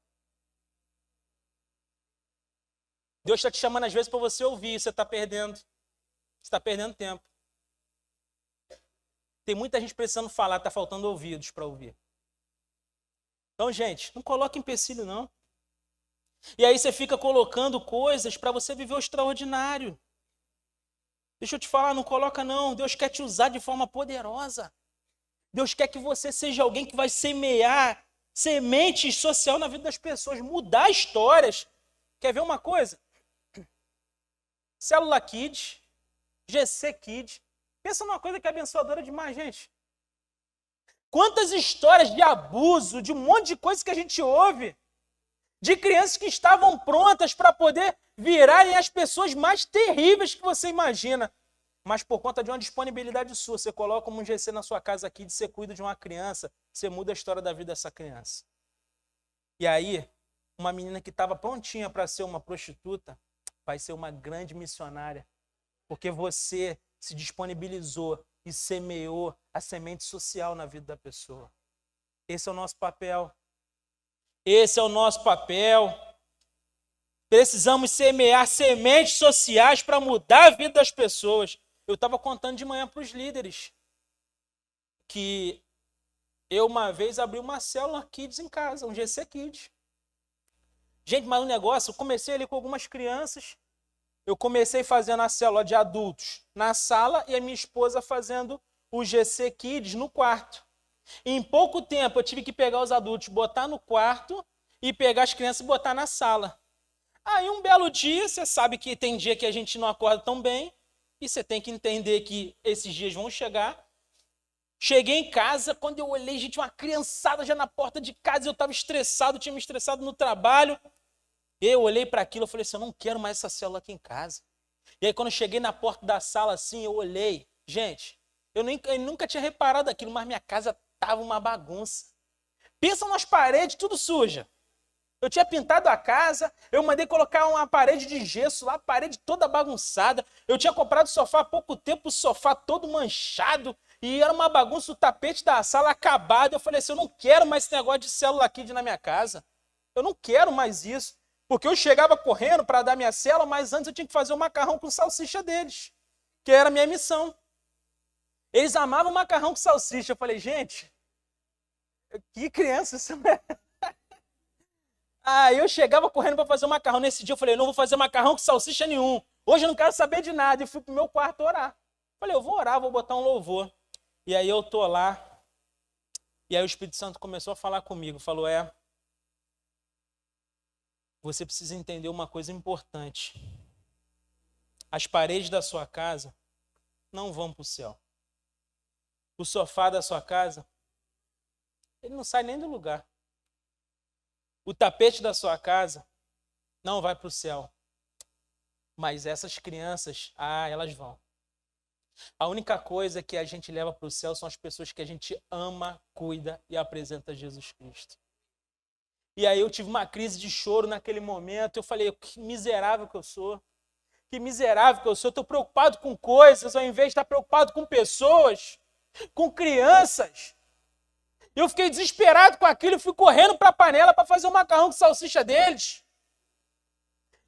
Deus está te chamando às vezes para você ouvir, você está perdendo. Você está perdendo tempo. Tem muita gente precisando falar, está faltando ouvidos para ouvir. Então, gente, não coloque empecilho, não. E aí você fica colocando coisas para você viver o extraordinário. Deixa eu te falar, não coloca não. Deus quer te usar de forma poderosa. Deus quer que você seja alguém que vai semear semente social na vida das pessoas, mudar histórias. Quer ver uma coisa? Célula Kids, GC Kids. Pensa numa coisa que é abençoadora demais, gente. Quantas histórias de abuso, de um monte de coisa que a gente ouve, de crianças que estavam prontas para poder virarem as pessoas mais terríveis que você imagina. Mas por conta de uma disponibilidade sua, você coloca um GC na sua casa aqui, você cuida de uma criança, você muda a história da vida dessa criança. E aí, uma menina que estava prontinha para ser uma prostituta, vai ser uma grande missionária, porque você se disponibilizou e semeou a semente social na vida da pessoa. Esse é o nosso papel. Esse é o nosso papel. Precisamos semear sementes sociais para mudar a vida das pessoas. Eu estava contando de manhã para os líderes que eu uma vez abri uma célula Kids em casa, um GC Kids. Gente, mas o negócio, eu comecei ali com algumas crianças, eu comecei fazendo a célula de adultos na sala e a minha esposa fazendo o GC Kids no quarto. E em pouco tempo eu tive que pegar os adultos, botar no quarto e pegar as crianças e botar na sala. Aí um belo dia, você sabe que tem dia que a gente não acorda tão bem e você tem que entender que esses dias vão chegar. Cheguei em casa, quando eu olhei, gente, uma criançada já na porta de casa, eu estava estressado, tinha me estressado no trabalho. Eu olhei para aquilo e falei assim, eu não quero mais essa célula aqui em casa. E aí quando eu cheguei na porta da sala assim, eu olhei. Gente, eu nunca tinha reparado aquilo, mas minha casa estava uma bagunça. Pensa nas paredes, tudo suja. Eu tinha pintado a casa, eu mandei colocar uma parede de gesso lá, a parede toda bagunçada. Eu tinha comprado sofá há pouco tempo, o sofá todo manchado. E era uma bagunça, o tapete da sala acabado. Eu falei assim, eu não quero mais esse negócio de célula Kids na minha casa. Eu não quero mais isso. Porque eu chegava correndo para dar minha célula, mas antes eu tinha que fazer o macarrão com salsicha deles, que era a minha missão. Eles amavam macarrão com salsicha. Eu falei, gente, que criança isso é? Aí eu chegava correndo para fazer o macarrão. Nesse dia eu falei, não vou fazer macarrão com salsicha nenhum. Hoje eu não quero saber de nada. E fui pro meu quarto orar. Falei, eu vou orar, vou botar um louvor. E aí eu tô lá. E aí o Espírito Santo começou a falar comigo. Falou, você precisa entender uma coisa importante. As paredes da sua casa não vão para o céu. O sofá da sua casa, ele não sai nem do lugar. O tapete da sua casa não vai para o céu. Mas essas crianças, elas vão. A única coisa que a gente leva para o céu são as pessoas que a gente ama, cuida e apresenta a Jesus Cristo. E aí eu tive uma crise de choro naquele momento. Eu falei, que miserável que eu sou. Que miserável que eu sou. Eu estou preocupado com coisas ao invés de estar preocupado com pessoas, com crianças. Eu fiquei desesperado com aquilo, fui correndo para a panela para fazer o macarrão com salsicha deles.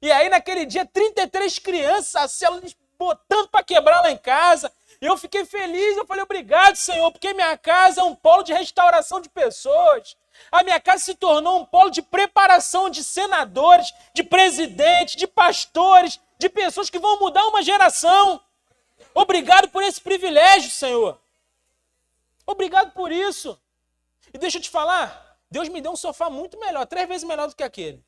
E aí naquele dia, 33 crianças, a célula botando para quebrar lá em casa. E eu fiquei feliz, eu falei, obrigado, Senhor, porque minha casa é um polo de restauração de pessoas. A minha casa se tornou um polo de preparação de senadores, de presidentes, de pastores, de pessoas que vão mudar uma geração. Obrigado por esse privilégio, Senhor. Obrigado por isso. E deixa eu te falar, Deus me deu um sofá muito melhor, 3 vezes melhor do que aquele.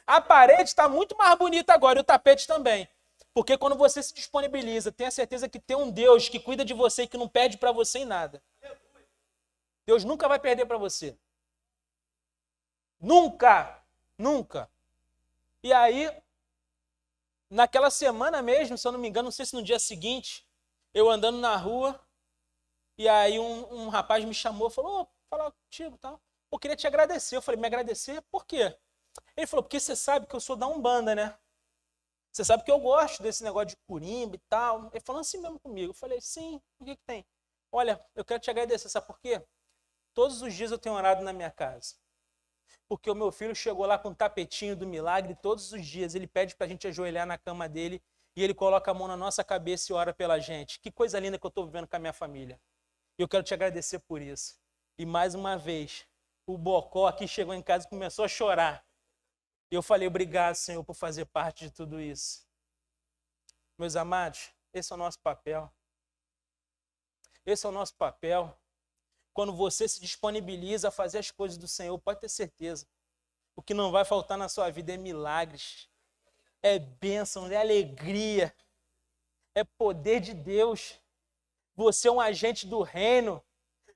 A parede está muito mais bonita agora e o tapete também. Porque quando você se disponibiliza, tenha certeza que tem um Deus que cuida de você e que não perde para você em nada. Deus nunca vai perder para você. Nunca, nunca. E aí, naquela semana mesmo, se eu não me engano, não sei se no dia seguinte, eu andando na rua, e aí um rapaz me chamou, falou, falar contigo e tal. Eu queria te agradecer. Eu falei, me agradecer? Por quê? Ele falou, porque você sabe que eu sou da Umbanda, né? Você sabe que eu gosto desse negócio de curimba e tal. Ele falou assim mesmo comigo. Eu falei, sim, o que tem? Olha, eu quero te agradecer, sabe por quê? Todos os dias eu tenho orado na minha casa. Porque o meu filho chegou lá com um tapetinho do milagre, todos os dias ele pede para a gente ajoelhar na cama dele e ele coloca a mão na nossa cabeça e ora pela gente. Que coisa linda que eu estou vivendo com a minha família. E eu quero te agradecer por isso. E mais uma vez, o Bocó aqui chegou em casa e começou a chorar. E eu falei, obrigado, Senhor, por fazer parte de tudo isso. Meus amados, esse é o nosso papel. Esse é o nosso papel. Quando você se disponibiliza a fazer as coisas do Senhor, pode ter certeza. O que não vai faltar na sua vida é milagres, é bênção, é alegria, é poder de Deus. Você é um agente do reino.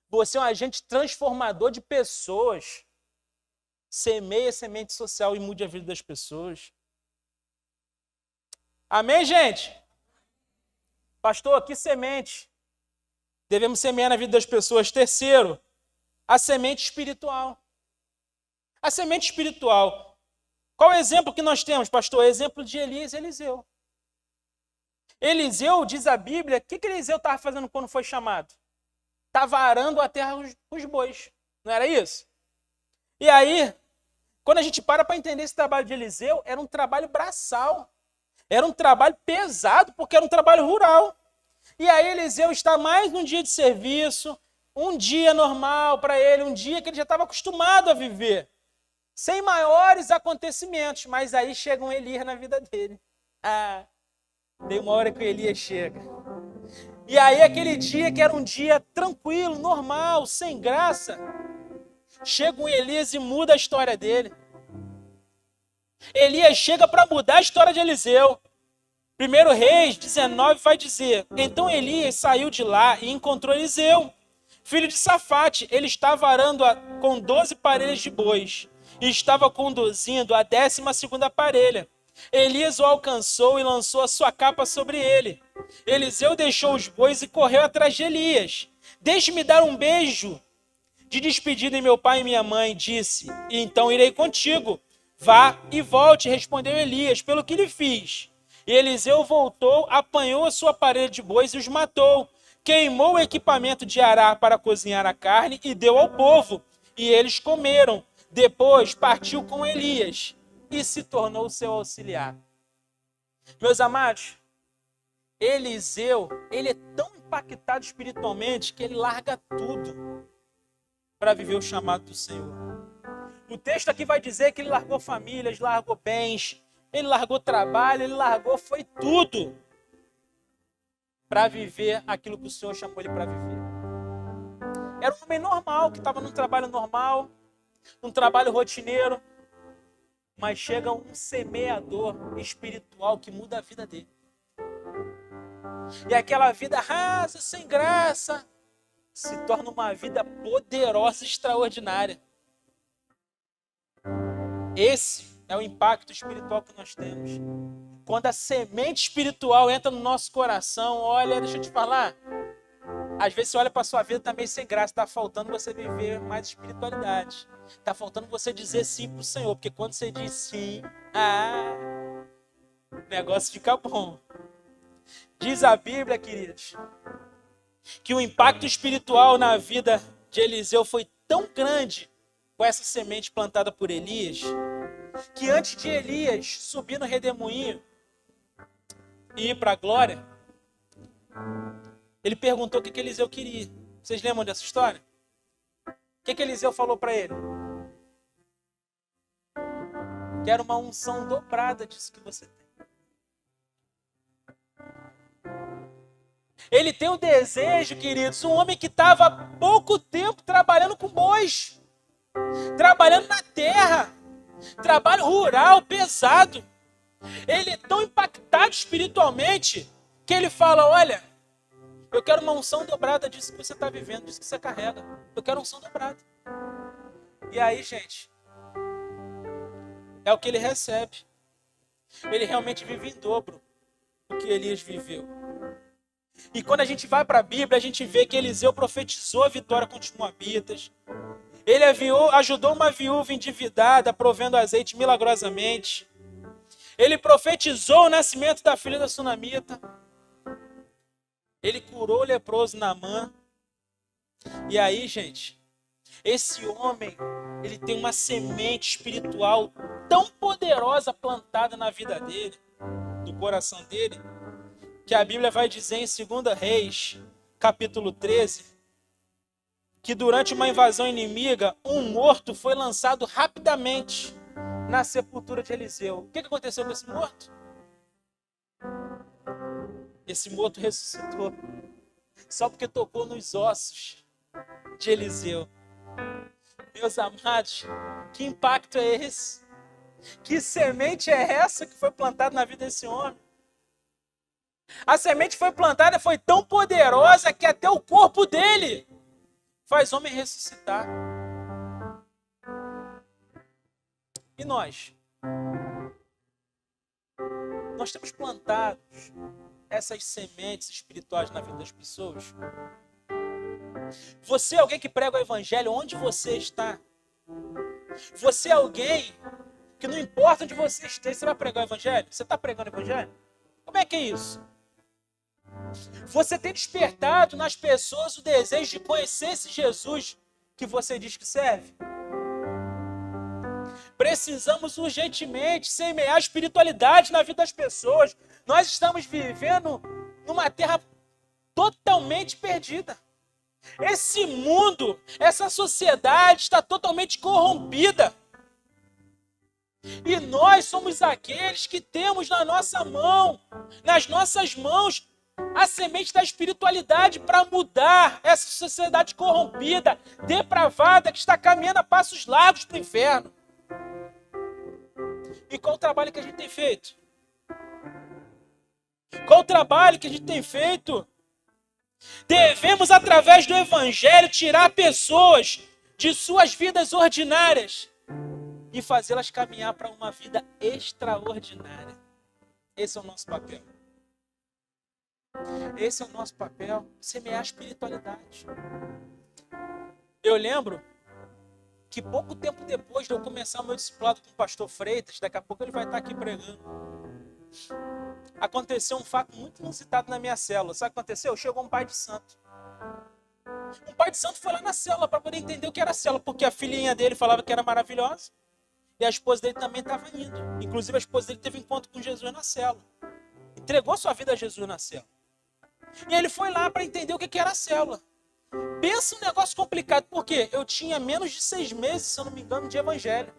Você é um agente transformador de pessoas. Semeia semente social e mude a vida das pessoas. Amém, gente? Pastor, que semente devemos semear na vida das pessoas? Terceiro, a semente espiritual. A semente espiritual. Qual é o exemplo que nós temos, pastor? O exemplo de Elias e Eliseu. Eliseu, diz a Bíblia, o que Eliseu estava fazendo quando foi chamado? Estava arando a terra os bois. Não era isso? E aí, quando a gente para entender esse trabalho de Eliseu, era um trabalho braçal. Era um trabalho pesado, porque era um trabalho rural. E aí Eliseu está mais num dia de serviço, um dia normal para ele, um dia que ele já estava acostumado a viver, sem maiores acontecimentos. Mas aí chega um Elias na vida dele. Tem uma hora que o Elias chega. E aí aquele dia que era um dia tranquilo, normal, sem graça, chega um Elias e muda a história dele. Elias chega para mudar a história de Eliseu. 1 Reis 19 vai dizer, então Elias saiu de lá e encontrou Eliseu, filho de Safate. Ele estava arando com 12 parelhas de bois e estava conduzindo a 12ª parelha. Elias o alcançou e lançou a sua capa sobre ele. Eliseu deixou os bois e correu atrás de Elias. Deixe-me dar um beijo de despedida em meu pai e minha mãe, disse, e então irei contigo. Vá e volte, respondeu Elias, pelo que lhe fiz. E Eliseu voltou, apanhou a sua parelha de bois e os matou. Queimou o equipamento de arar para cozinhar a carne e deu ao povo. E eles comeram. Depois partiu com Elias e se tornou seu auxiliar. Meus amados, Eliseu, ele é tão impactado espiritualmente que ele larga tudo para viver o chamado do Senhor. O texto aqui vai dizer que ele largou famílias, largou bens, ele largou trabalho, ele largou, foi tudo para viver aquilo que o Senhor chamou ele para viver. Era um homem normal, que estava num trabalho normal, num trabalho rotineiro, mas chega um semeador espiritual que muda a vida dele. E aquela vida rasa, sem graça, se torna uma vida poderosa, extraordinária. Esse é o impacto espiritual que nós temos. Quando a semente espiritual entra no nosso coração, olha, deixa eu te falar, às vezes você olha para a sua vida também sem graça, está faltando você viver mais espiritualidade. Está faltando você dizer sim para o Senhor, porque quando você diz sim, o negócio fica bom. Diz a Bíblia, queridos, que o impacto espiritual na vida de Eliseu foi tão grande com essa semente plantada por Elias, que antes de Elias subir no redemoinho e ir para a glória, ele perguntou o que Eliseu queria. Vocês lembram dessa história? O que Eliseu falou para ele? Quero uma unção dobrada disso que você tem. Ele tem o desejo, queridos, um homem que estava há pouco tempo trabalhando com bois, trabalhando na terra, trabalho rural, pesado. Ele é tão impactado espiritualmente que ele fala, olha, eu quero uma unção dobrada disso que você está vivendo, disso que você carrega. Eu quero uma unção dobrada. E aí, gente, é o que ele recebe. Ele realmente vive em dobro o que Elias viveu. E quando a gente vai para a Bíblia, a gente vê que Eliseu profetizou a vitória contra os moabitas. Ele ajudou uma viúva endividada, provendo azeite milagrosamente. Ele profetizou o nascimento da filha da sunamita. Ele curou o leproso Naamã. E aí, gente, esse homem, ele tem uma semente espiritual tão poderosa plantada na vida dele, do coração dele, que a Bíblia vai dizer em 2 Reis, capítulo 13, que durante uma invasão inimiga, um morto foi lançado rapidamente na sepultura de Eliseu. O que aconteceu com esse morto? Esse morto ressuscitou, só porque tocou nos ossos de Eliseu. Meus amados, que impacto é esse? Que semente é essa que foi plantada na vida desse homem? A semente foi plantada, foi tão poderosa que até o corpo dele faz homem ressuscitar. E nós? Nós temos plantado essas sementes espirituais na vida das pessoas? Você é alguém que prega o evangelho onde você está? Você é alguém que não importa onde você esteja, você vai pregar o evangelho? Você está pregando o evangelho? Como é que é isso? Você tem despertado nas pessoas o desejo de conhecer esse Jesus que você diz que serve? Precisamos urgentemente semear espiritualidade na vida das pessoas. Nós estamos vivendo numa terra totalmente perdida. Esse mundo, essa sociedade está totalmente corrompida. E nós somos aqueles que temos na nossa mão, nas nossas mãos, a semente da espiritualidade para mudar essa sociedade corrompida, depravada, que está caminhando a passos largos para o inferno. E qual o trabalho que a gente tem feito? Qual o trabalho que a gente tem feito? Devemos, através do evangelho, tirar pessoas de suas vidas ordinárias e fazê-las caminhar para uma vida extraordinária. Esse é o nosso papel. Esse é o nosso papel, semear espiritualidade. Eu lembro que pouco tempo depois de eu começar o meu discipulado com o pastor Freitas, daqui a pouco ele vai estar aqui pregando, aconteceu um fato muito inusitado na minha célula. Sabe o que aconteceu? Chegou um pai de santo. Um pai de santo foi lá na célula para poder entender o que era a célula, porque a filhinha dele falava que era maravilhosa e a esposa dele também estava indo. Inclusive a esposa dele teve encontro com Jesus na célula. Entregou sua vida a Jesus na célula. E ele foi lá para entender o que era a célula. Pensa um negócio complicado, porque eu tinha menos de 6 meses, se eu não me engano, de evangelho.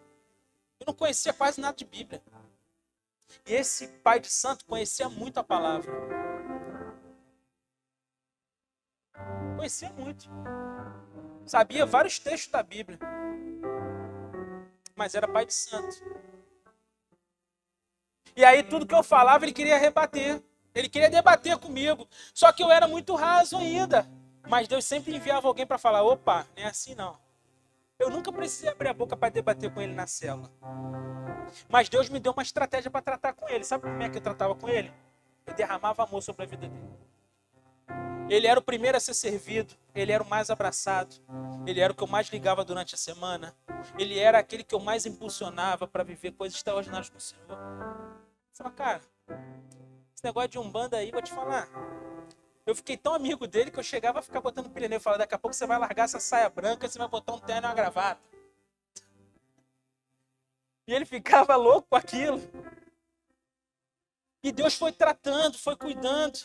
Eu não conhecia quase nada de Bíblia. E esse pai de santo conhecia muito a palavra. Conhecia muito. Sabia vários textos da Bíblia. Mas era pai de santo. E aí tudo que eu falava ele queria rebater. Ele queria debater comigo. Só que eu era muito raso ainda. Mas Deus sempre enviava alguém para falar, opa, não é assim não. Eu nunca precisei abrir a boca para debater com ele na célula. Mas Deus me deu uma estratégia para tratar com ele. Sabe como é que eu tratava com ele? Eu derramava amor sobre a vida dele. Ele era o primeiro a ser servido. Ele era o mais abraçado. Ele era o que eu mais ligava durante a semana. Ele era aquele que eu mais impulsionava para viver coisas extraordinárias com o Senhor. Eu falei, cara, esse negócio de Umbanda aí, vou te falar. Eu fiquei tão amigo dele que eu chegava a ficar botando pilha nele. Eu falava, daqui a pouco você vai largar essa saia branca e você vai botar um terno e uma gravata. E ele ficava louco com aquilo. E Deus foi tratando, foi cuidando.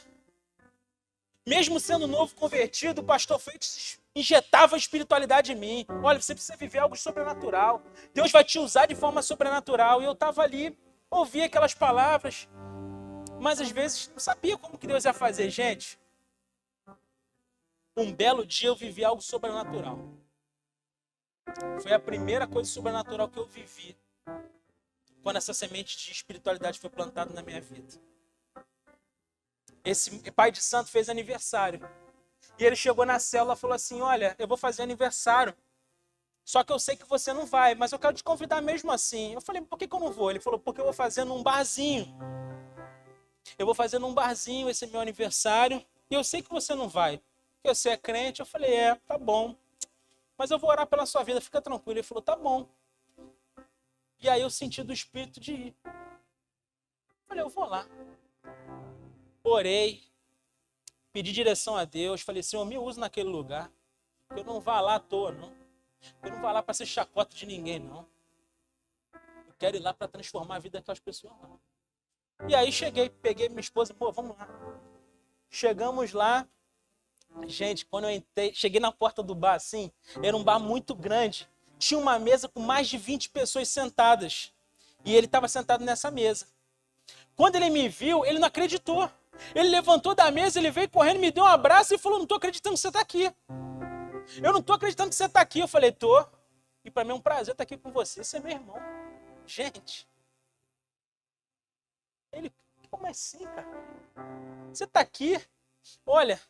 Mesmo sendo novo convertido, o pastor Freitas injetava a espiritualidade em mim. Olha, você precisa viver algo sobrenatural. Deus vai te usar de forma sobrenatural. E eu estava ali, ouvia aquelas palavras, mas às vezes não sabia como que Deus ia fazer. Gente, um belo dia eu vivi algo sobrenatural. Foi a primeira coisa sobrenatural que eu vivi quando essa semente de espiritualidade foi plantada na minha vida. Esse pai de santo fez aniversário. E ele chegou na célula e falou assim, olha, eu vou fazer aniversário. Só que eu sei que você não vai, mas eu quero te convidar mesmo assim. Eu falei, por que eu não vou? Ele falou, porque eu vou fazer num barzinho. Eu vou fazer num barzinho esse meu aniversário. E eu sei que você não vai. Porque você é crente. Eu falei, tá bom. mas eu vou orar pela sua vida, fica tranquilo. Ele falou, tá bom. E aí eu senti do Espírito de ir. Falei, eu vou lá. Orei, pedi direção a Deus, falei, Senhor, me usa naquele lugar. Eu não vá lá à toa, não. Eu não vá lá para ser chacota de ninguém, não. Eu quero ir lá para transformar a vida daquelas pessoas lá. E aí cheguei, peguei minha esposa, pô, vamos lá. Chegamos lá. Gente, quando eu entrei, cheguei na porta do bar assim, era um bar muito grande. Tinha uma mesa com mais de 20 pessoas sentadas. E ele estava sentado nessa mesa. Quando ele me viu, ele não acreditou. Ele levantou da mesa, ele veio correndo, me deu um abraço e falou, não estou acreditando que você está aqui. Eu não estou acreditando que você está aqui. Eu falei, tô. E para mim é um prazer estar aqui com você. Você é meu irmão. Gente. Ele, como assim, cara? Você está aqui? Olha,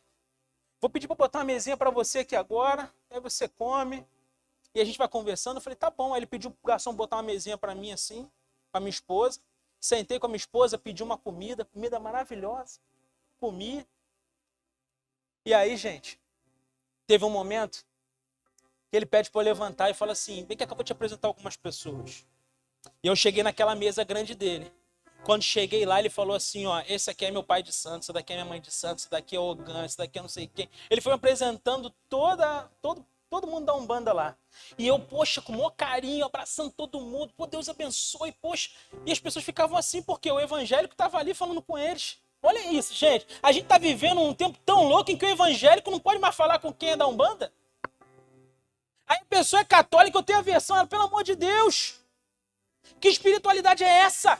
vou pedir para botar uma mesinha para você aqui agora. Aí você come. E a gente vai conversando. Eu falei, tá bom. Aí ele pediu pro garçom botar uma mesinha para mim assim, para minha esposa. Sentei com a minha esposa, pedi uma comida maravilhosa. Comi. E aí, gente, teve um momento que ele pede para eu levantar e fala assim, vem cá que eu vou te apresentar algumas pessoas. E eu cheguei naquela mesa grande dele. Quando cheguei lá, ele falou assim, ó, esse aqui é meu pai de santo, esse daqui é minha mãe de santo, esse daqui é o Ogan, esse daqui é não sei quem. Ele foi me apresentando todo mundo da Umbanda lá. E eu, poxa, com o maior carinho, abraçando todo mundo, pô, Deus abençoe, poxa. E as pessoas ficavam assim, porque o evangélico estava ali falando com eles. Olha isso, gente. A gente está vivendo um tempo tão louco em que o evangélico não pode mais falar com quem é da Umbanda. Aí a pessoa é católica, eu tenho aversão, pelo amor de Deus. Que espiritualidade é essa?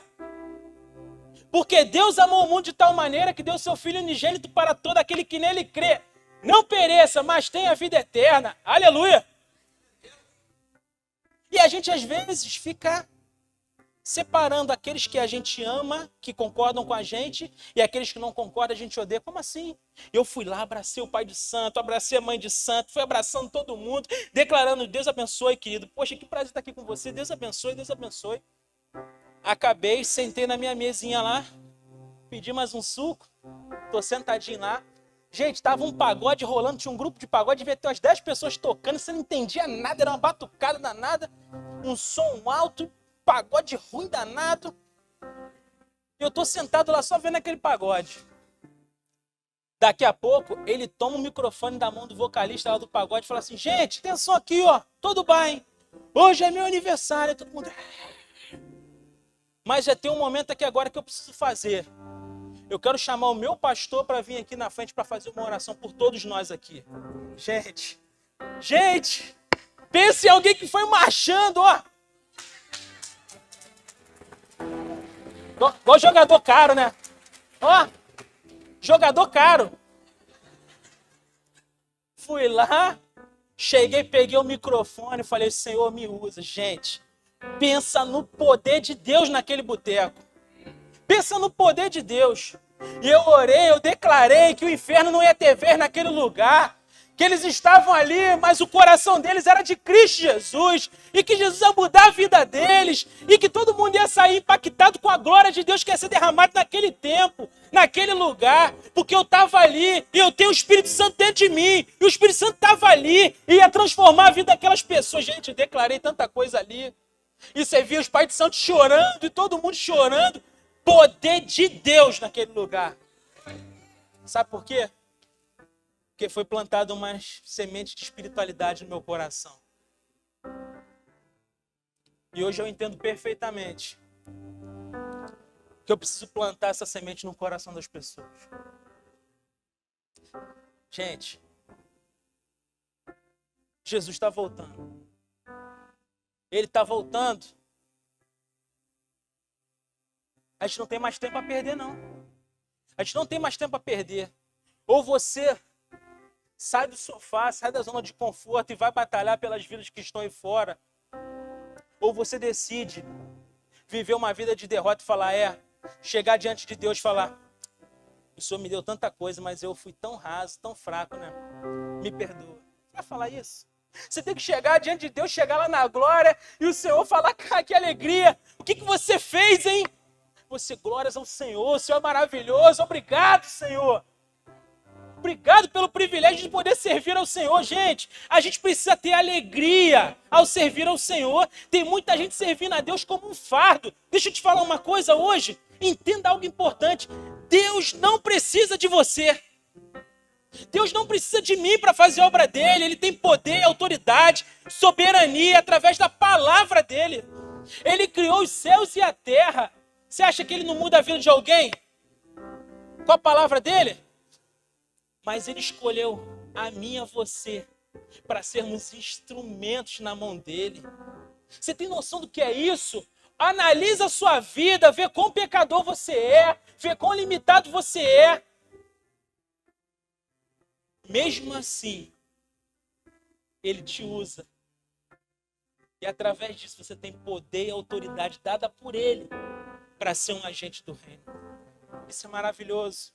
Porque Deus amou o mundo de tal maneira que deu seu Filho unigênito para todo aquele que nele crê. Não pereça, mas tenha vida eterna. Aleluia! E a gente às vezes fica separando aqueles que a gente ama, que concordam com a gente, e aqueles que não concordam, a gente odeia. Como assim? Eu fui lá, abracei o pai de santo, abracei a mãe de santo, fui abraçando todo mundo, declarando, Deus abençoe, querido. Poxa, que prazer estar aqui com você. Deus abençoe, Deus abençoe. Acabei, sentei na minha mesinha lá, pedi mais um suco, tô sentadinho lá. Gente, tava um pagode rolando, tinha um grupo de pagode, devia ter umas 10 pessoas tocando, você não entendia nada, era uma batucada danada, um som alto, pagode ruim danado. Eu tô sentado lá só vendo aquele pagode. Daqui a pouco, ele toma o microfone da mão do vocalista lá do pagode e fala assim, gente, atenção aqui, ó, tudo bem, hoje é meu aniversário, todo mundo... Mas já tem um momento aqui agora que eu preciso fazer. Eu quero chamar o meu pastor para vir aqui na frente para fazer uma oração por todos nós aqui. Gente, pense em alguém que foi marchando, ó. Igual jogador caro, né? Ó, jogador caro. Fui lá, cheguei, peguei o microfone e falei, Senhor, me usa. Gente, pensa no poder de Deus naquele boteco. Pensa no poder de Deus. E eu orei, eu declarei que o inferno não ia ter vez naquele lugar. Que eles estavam ali, mas o coração deles era de Cristo Jesus. E que Jesus ia mudar a vida deles. E que todo mundo ia sair impactado com a glória de Deus que ia ser derramada naquele tempo, naquele lugar. Porque eu estava ali e eu tenho o Espírito Santo dentro de mim. E o Espírito Santo estava ali e ia transformar a vida daquelas pessoas. Gente, eu declarei tanta coisa ali. E você via os pais de santo chorando e todo mundo chorando. Poder de Deus naquele lugar. Sabe por quê? Porque foi plantada uma semente de espiritualidade no meu coração. E hoje eu entendo perfeitamente que eu preciso plantar essa semente no coração das pessoas. Gente, Jesus está voltando. Ele está voltando. A gente não tem mais tempo a perder, não. A gente não tem mais tempo a perder. Ou você sai do sofá, sai da zona de conforto e vai batalhar pelas vidas que estão aí fora. Ou você decide viver uma vida de derrota e falar, chegar diante de Deus e falar, o Senhor me deu tanta coisa, mas eu fui tão raso, tão fraco, né? Me perdoa. Você vai falar isso? Você tem que chegar diante de Deus, chegar lá na glória e o Senhor falar, cara, que alegria. O que você fez, hein? Você, glórias ao Senhor, o Senhor é maravilhoso, obrigado, Senhor. Obrigado pelo privilégio de poder servir ao Senhor. Gente, a gente precisa ter alegria ao servir ao Senhor. Tem muita gente servindo a Deus como um fardo. Deixa eu te falar uma coisa hoje. Entenda algo importante. Deus não precisa de você. Deus não precisa de mim para fazer a obra dele. Ele tem poder, autoridade, soberania através da palavra dele. Ele criou os céus e a terra. Você acha que ele não muda a vida de alguém com a palavra dele? Mas ele escolheu a mim e a você para sermos instrumentos na mão dele. Você tem noção do que é isso? Analisa a sua vida, vê quão pecador você é, vê quão limitado você é. Mesmo assim, ele te usa. E através disso você tem poder e autoridade dada por ele para ser um agente do reino. Isso é maravilhoso.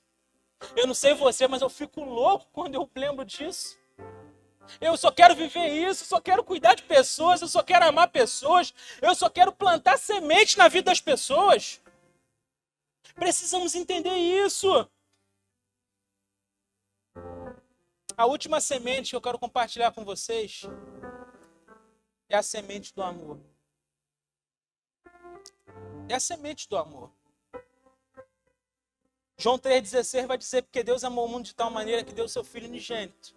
Eu não sei você, mas eu fico louco quando eu lembro disso. Eu só quero viver isso, só quero cuidar de pessoas, eu só quero amar pessoas, eu só quero plantar semente na vida das pessoas. Precisamos entender isso. A última semente que eu quero compartilhar com vocês é a semente do amor. É a semente do amor. João 3,16 vai dizer, porque Deus amou o mundo de tal maneira que deu seu Filho unigênito,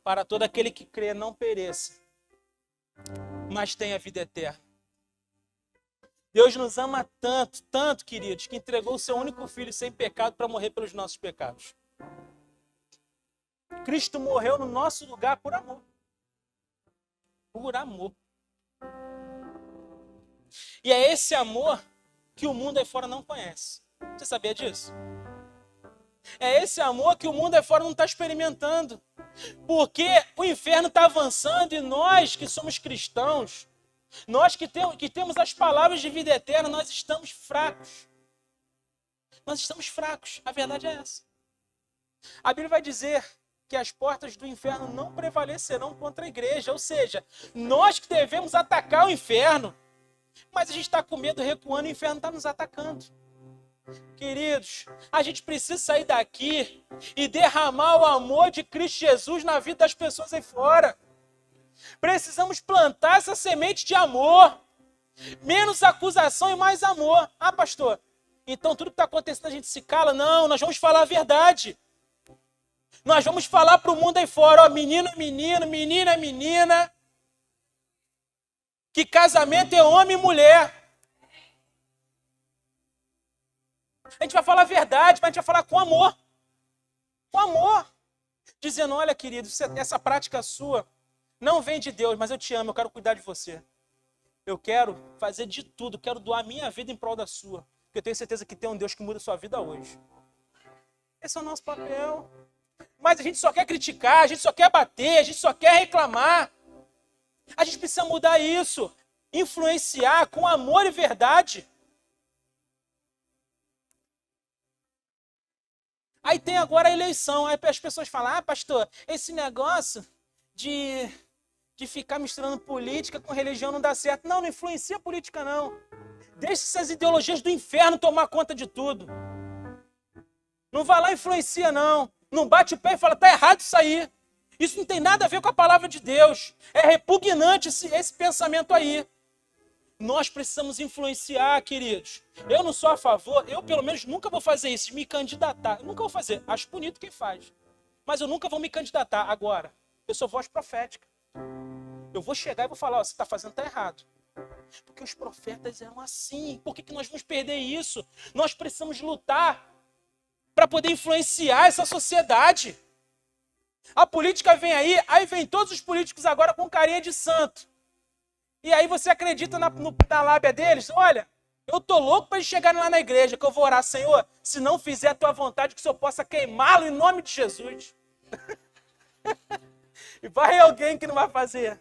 para todo aquele que crê não pereça, mas tenha vida eterna. Deus nos ama tanto, tanto, queridos, que entregou o seu único Filho sem pecado para morrer pelos nossos pecados. Cristo morreu no nosso lugar por amor. Por amor. E é esse amor que o mundo aí fora não conhece. Você sabia disso? É esse amor que o mundo aí fora não está experimentando. Porque o inferno está avançando e nós que somos cristãos, nós que temos as palavras de vida eterna, nós estamos fracos. Nós estamos fracos. A verdade é essa. A Bíblia vai dizer que as portas do inferno não prevalecerão contra a igreja. Ou seja, nós que devemos atacar o inferno, mas a gente está com medo, recuando, o inferno está nos atacando. Queridos, a gente precisa sair daqui e derramar o amor de Cristo Jesus na vida das pessoas aí fora. Precisamos plantar essa semente de amor. Menos acusação e mais amor. Ah, pastor, então tudo que está acontecendo a gente se cala? Não, nós vamos falar a verdade. Nós vamos falar para o mundo aí fora, ó, menino é menino, menina é menina, que casamento é homem e mulher. A gente vai falar a verdade, mas a gente vai falar com amor. Com amor. Dizendo, olha, querido, essa prática sua não vem de Deus, mas eu te amo, eu quero cuidar de você. Eu quero fazer de tudo, quero doar a minha vida em prol da sua. Porque eu tenho certeza que tem um Deus que muda a sua vida hoje. Esse é o nosso papel. Mas a gente só quer criticar, a gente só quer bater, a gente só quer reclamar. A gente precisa mudar isso. Influenciar com amor e verdade. Aí tem agora a eleição. Aí as pessoas falam, ah, pastor, esse negócio de ficar misturando política com religião não dá certo. Não, não influencia a política, não. Deixa essas ideologias do inferno tomar conta de tudo. Não vai lá e influencia, não. Não bate o pé e fala, tá errado isso aí. Isso não tem nada a ver com a palavra de Deus. É repugnante esse pensamento aí. Nós precisamos influenciar, queridos. Eu não sou a favor, eu pelo menos nunca vou fazer isso, de me candidatar. Eu nunca vou fazer. Acho bonito quem faz. Mas eu nunca vou me candidatar. Agora, eu sou voz profética. Eu vou chegar e vou falar, ó, você está fazendo, tá errado. Porque os profetas eram assim. Por que nós vamos perder isso? Nós precisamos lutar para poder influenciar essa sociedade. A política vem aí vem todos os políticos agora com carinha de santo. E aí você acredita na lábia deles? Olha, eu tô louco para eles chegarem lá na igreja, que eu vou orar, Senhor, se não fizer a tua vontade, que o Senhor possa queimá-lo em nome de Jesus. E vai alguém que não vai fazer.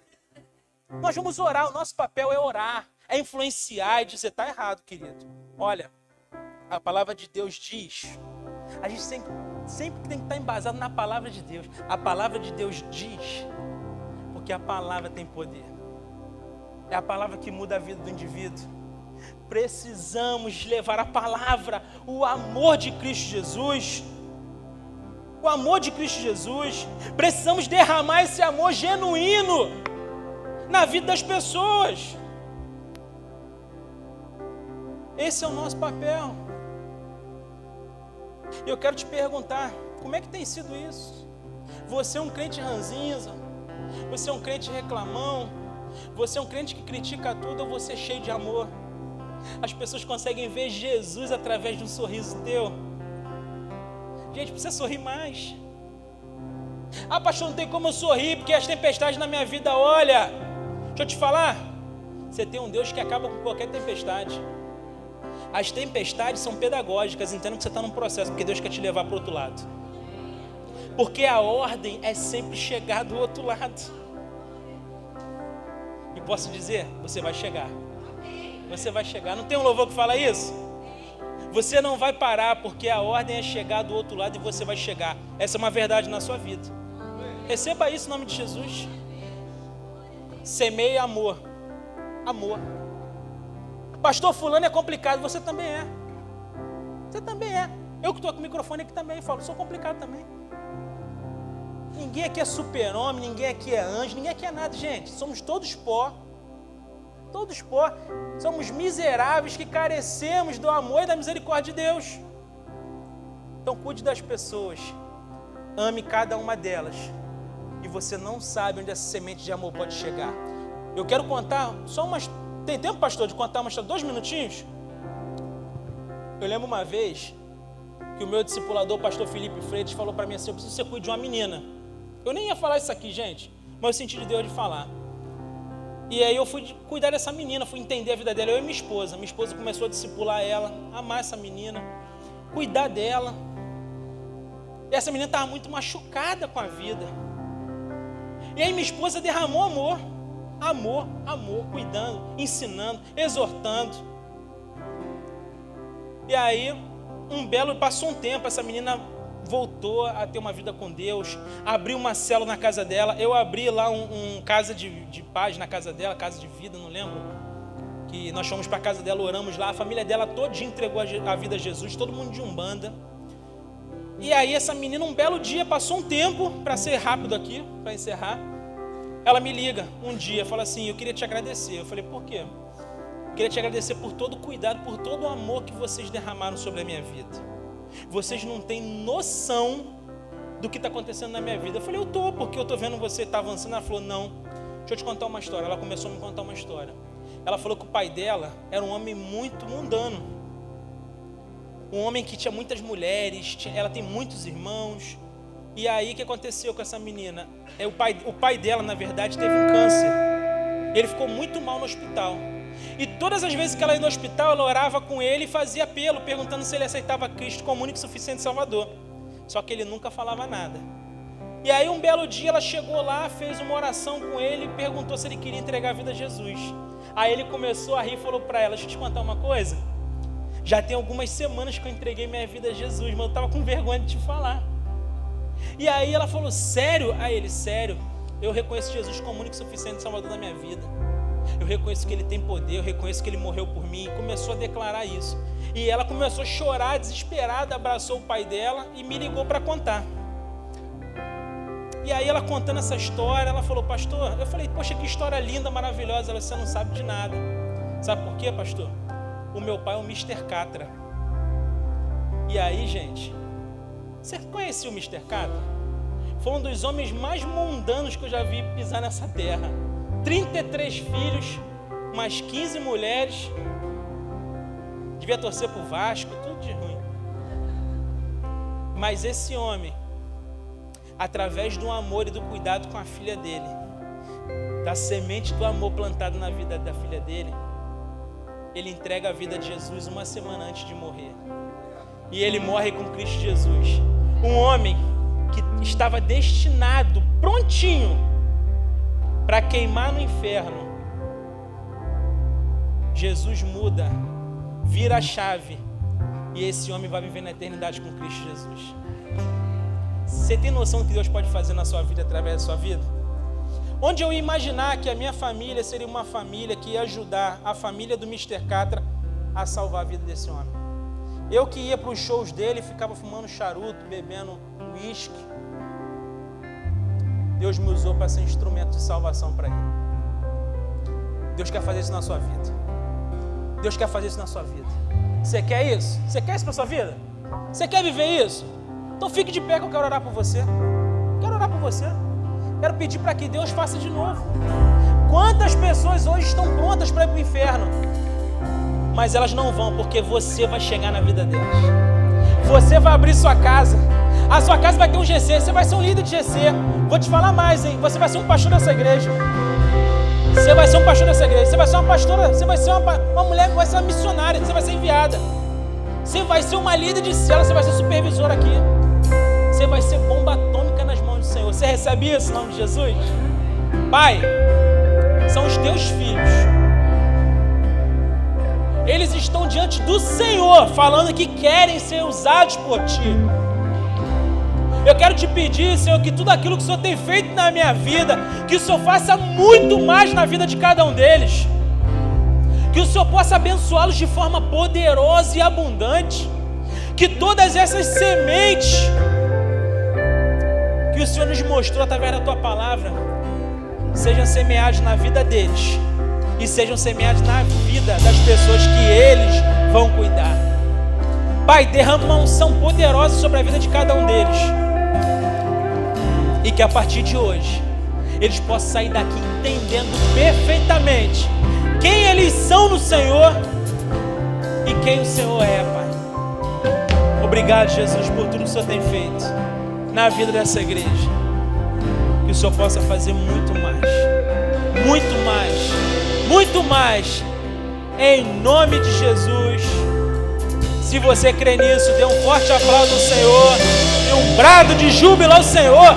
Nós vamos orar, o nosso papel é orar, é influenciar e dizer, tá errado, querido. Olha, a palavra de Deus diz, a gente sempre tem que estar embasado na palavra de Deus. A palavra de Deus diz, porque a palavra tem poder. É a palavra que muda a vida do indivíduo. Precisamos levar a palavra, o amor de Cristo Jesus. o amor de Cristo Jesus. Precisamos derramar esse amor genuíno na vida das pessoas. Esse é o nosso papel. E eu quero te perguntar, como é que tem sido isso? Você é um crente ranzinza? Você é um crente reclamão? Você é um crente que critica tudo, ou você é cheio de amor? As pessoas conseguem ver Jesus através de um sorriso teu. Gente, precisa sorrir mais. Ah, pastor, não tem como eu sorrir porque as tempestades na minha vida, olha, deixa eu te falar, você tem um Deus que acaba com qualquer tempestade. As tempestades são pedagógicas, entendo que você está num processo, porque Deus quer te levar para o outro lado. Porque a ordem é sempre chegar do outro lado. E posso dizer, você vai chegar. Você vai chegar. Não tem um louvor que fala isso? Você não vai parar, porque a ordem é chegar do outro lado e você vai chegar. Essa é uma verdade na sua vida. Receba isso em nome de Jesus. Semeie amor. Amor. Pastor, fulano é complicado. Você também é. Você também é. Eu que estou com o microfone aqui também falo, sou complicado também. Ninguém aqui é super-homem, ninguém aqui é anjo, ninguém aqui é nada, gente. Somos todos pó. Todos pó. Somos miseráveis que carecemos do amor e da misericórdia de Deus. Então cuide das pessoas. Ame cada uma delas. E você não sabe onde essa semente de amor pode chegar. Eu quero contar só umas... Tem tempo, pastor, de contar uma história? 2 minutinhos? Eu lembro uma vez que o meu discipulador, o pastor Felipe Freitas, falou para mim assim: eu preciso que você cuide de uma menina. Eu nem ia falar isso aqui, gente, mas eu senti de Deus de falar. E aí eu fui cuidar dessa menina, fui entender a vida dela, eu e minha esposa. Minha esposa começou a discipular ela, amar essa menina, cuidar dela. E essa menina estava muito machucada com a vida. E aí minha esposa derramou amor. Amor, amor, cuidando, ensinando, exortando. E aí, passou um tempo, essa menina voltou a ter uma vida com Deus, abriu uma célula na casa dela. Eu abri lá um casa de paz na casa dela, casa de vida, não lembro. Que nós fomos para a casa dela, oramos lá, a família dela todinha entregou a vida a Jesus, todo mundo de Umbanda. E aí essa menina, um belo dia, passou um tempo, para ser rápido aqui, para encerrar, ela me liga um dia, fala assim: eu queria te agradecer. Eu falei: por quê? Eu queria te agradecer por todo o cuidado, por todo o amor que vocês derramaram sobre a minha vida. Vocês não têm noção do que está acontecendo na minha vida. Eu falei: porque eu estou vendo você está avançando. Ela falou: não, deixa eu te contar uma história. Ela começou a me contar uma história. Ela falou que o pai dela era um homem muito mundano. Um homem que tinha muitas mulheres, ela tem muitos irmãos. E aí o que aconteceu com essa menina? O pai dela, na verdade, teve um câncer. Ele ficou muito mal no hospital. E todas as vezes que ela ia no hospital, ela orava com ele e fazia apelo, perguntando se ele aceitava Cristo como único e suficiente Salvador. Só que ele nunca falava nada. E aí um belo dia ela chegou lá, fez uma oração com ele e perguntou se ele queria entregar a vida a Jesus. Aí ele começou a rir e falou para ela: deixa eu te contar uma coisa. Já tem algumas semanas que eu entreguei minha vida a Jesus, mas eu estava com vergonha de te falar. E aí ela falou: sério? Aí ele: sério, eu reconheço Jesus como único e suficiente Salvador da minha vida. Eu reconheço que Ele tem poder, eu reconheço que Ele morreu por mim. E começou a declarar isso. E ela começou a chorar, desesperada, abraçou o pai dela e me ligou para contar. E aí ela contando essa história, ela falou: pastor, eu falei: poxa, que história linda, maravilhosa. Ela: você não sabe de nada. Sabe por quê, pastor? O meu pai é um Mr. Catra. E aí, gente, você conhecia o Mr. Catra? Foi um dos homens mais mundanos que eu já vi pisar nessa terra. 33 filhos, mais 15 mulheres. Devia torcer pro Vasco, tudo de ruim. Mas esse homem, através do amor e do cuidado com a filha dele, da semente do amor plantado na vida da filha dele, ele entrega a vida de Jesus uma semana antes de morrer. E ele morre com Cristo Jesus. Um homem que estava destinado, prontinho, para queimar no inferno. Jesus muda, vira a chave, e esse homem vai viver na eternidade com Cristo Jesus. Você tem noção do que Deus pode fazer na sua vida através da sua vida? Onde eu ia imaginar que a minha família seria uma família que ia ajudar a família do Mr. Catra a salvar a vida desse homem. Eu que ia para os shows dele, ficava fumando charuto, bebendo uísque. Deus me usou para ser instrumento de salvação para ele. Deus quer fazer isso na sua vida. Deus quer fazer isso na sua vida. Você quer isso? Você quer isso para sua vida? Você quer viver isso? Então fique de pé que eu quero orar por você. Quero orar por você. Quero pedir para que Deus faça de novo. Quantas pessoas hoje estão prontas para ir para o inferno? Mas elas não vão, porque você vai chegar na vida delas. Você vai abrir sua casa. A sua casa vai ter um GC. Você vai ser um líder de GC. Vou te falar mais, hein? Você vai ser um pastor dessa igreja. Você vai ser um pastor dessa igreja. Você vai ser uma pastora. Você vai ser uma mulher, vai ser uma missionária. Você vai ser enviada. Você vai ser uma líder de célula. Você vai ser supervisor aqui. Você vai ser bomba atômica nas mãos do Senhor. Você recebe isso em nome de Jesus? Pai, são os teus filhos. Eles estão diante do Senhor, falando que querem ser usados por Ti. Eu quero te pedir, Senhor, que tudo aquilo que o Senhor tem feito na minha vida, que o Senhor faça muito mais na vida de cada um deles. Que o Senhor possa abençoá-los de forma poderosa e abundante. Que todas essas sementes que o Senhor nos mostrou através da Tua palavra sejam semeadas na vida deles e sejam semeadas na vida das pessoas que eles vão cuidar. Pai, derrama uma unção poderosa sobre a vida de cada um deles. E que a partir de hoje, eles possam sair daqui entendendo perfeitamente quem eles são no Senhor e quem o Senhor é, Pai. Obrigado, Jesus, por tudo que o Senhor tem feito na vida dessa igreja. Que o Senhor possa fazer muito mais, muito mais, muito mais, em nome de Jesus. Se você crê nisso, dê um forte aplauso ao Senhor e um brado de júbilo ao Senhor.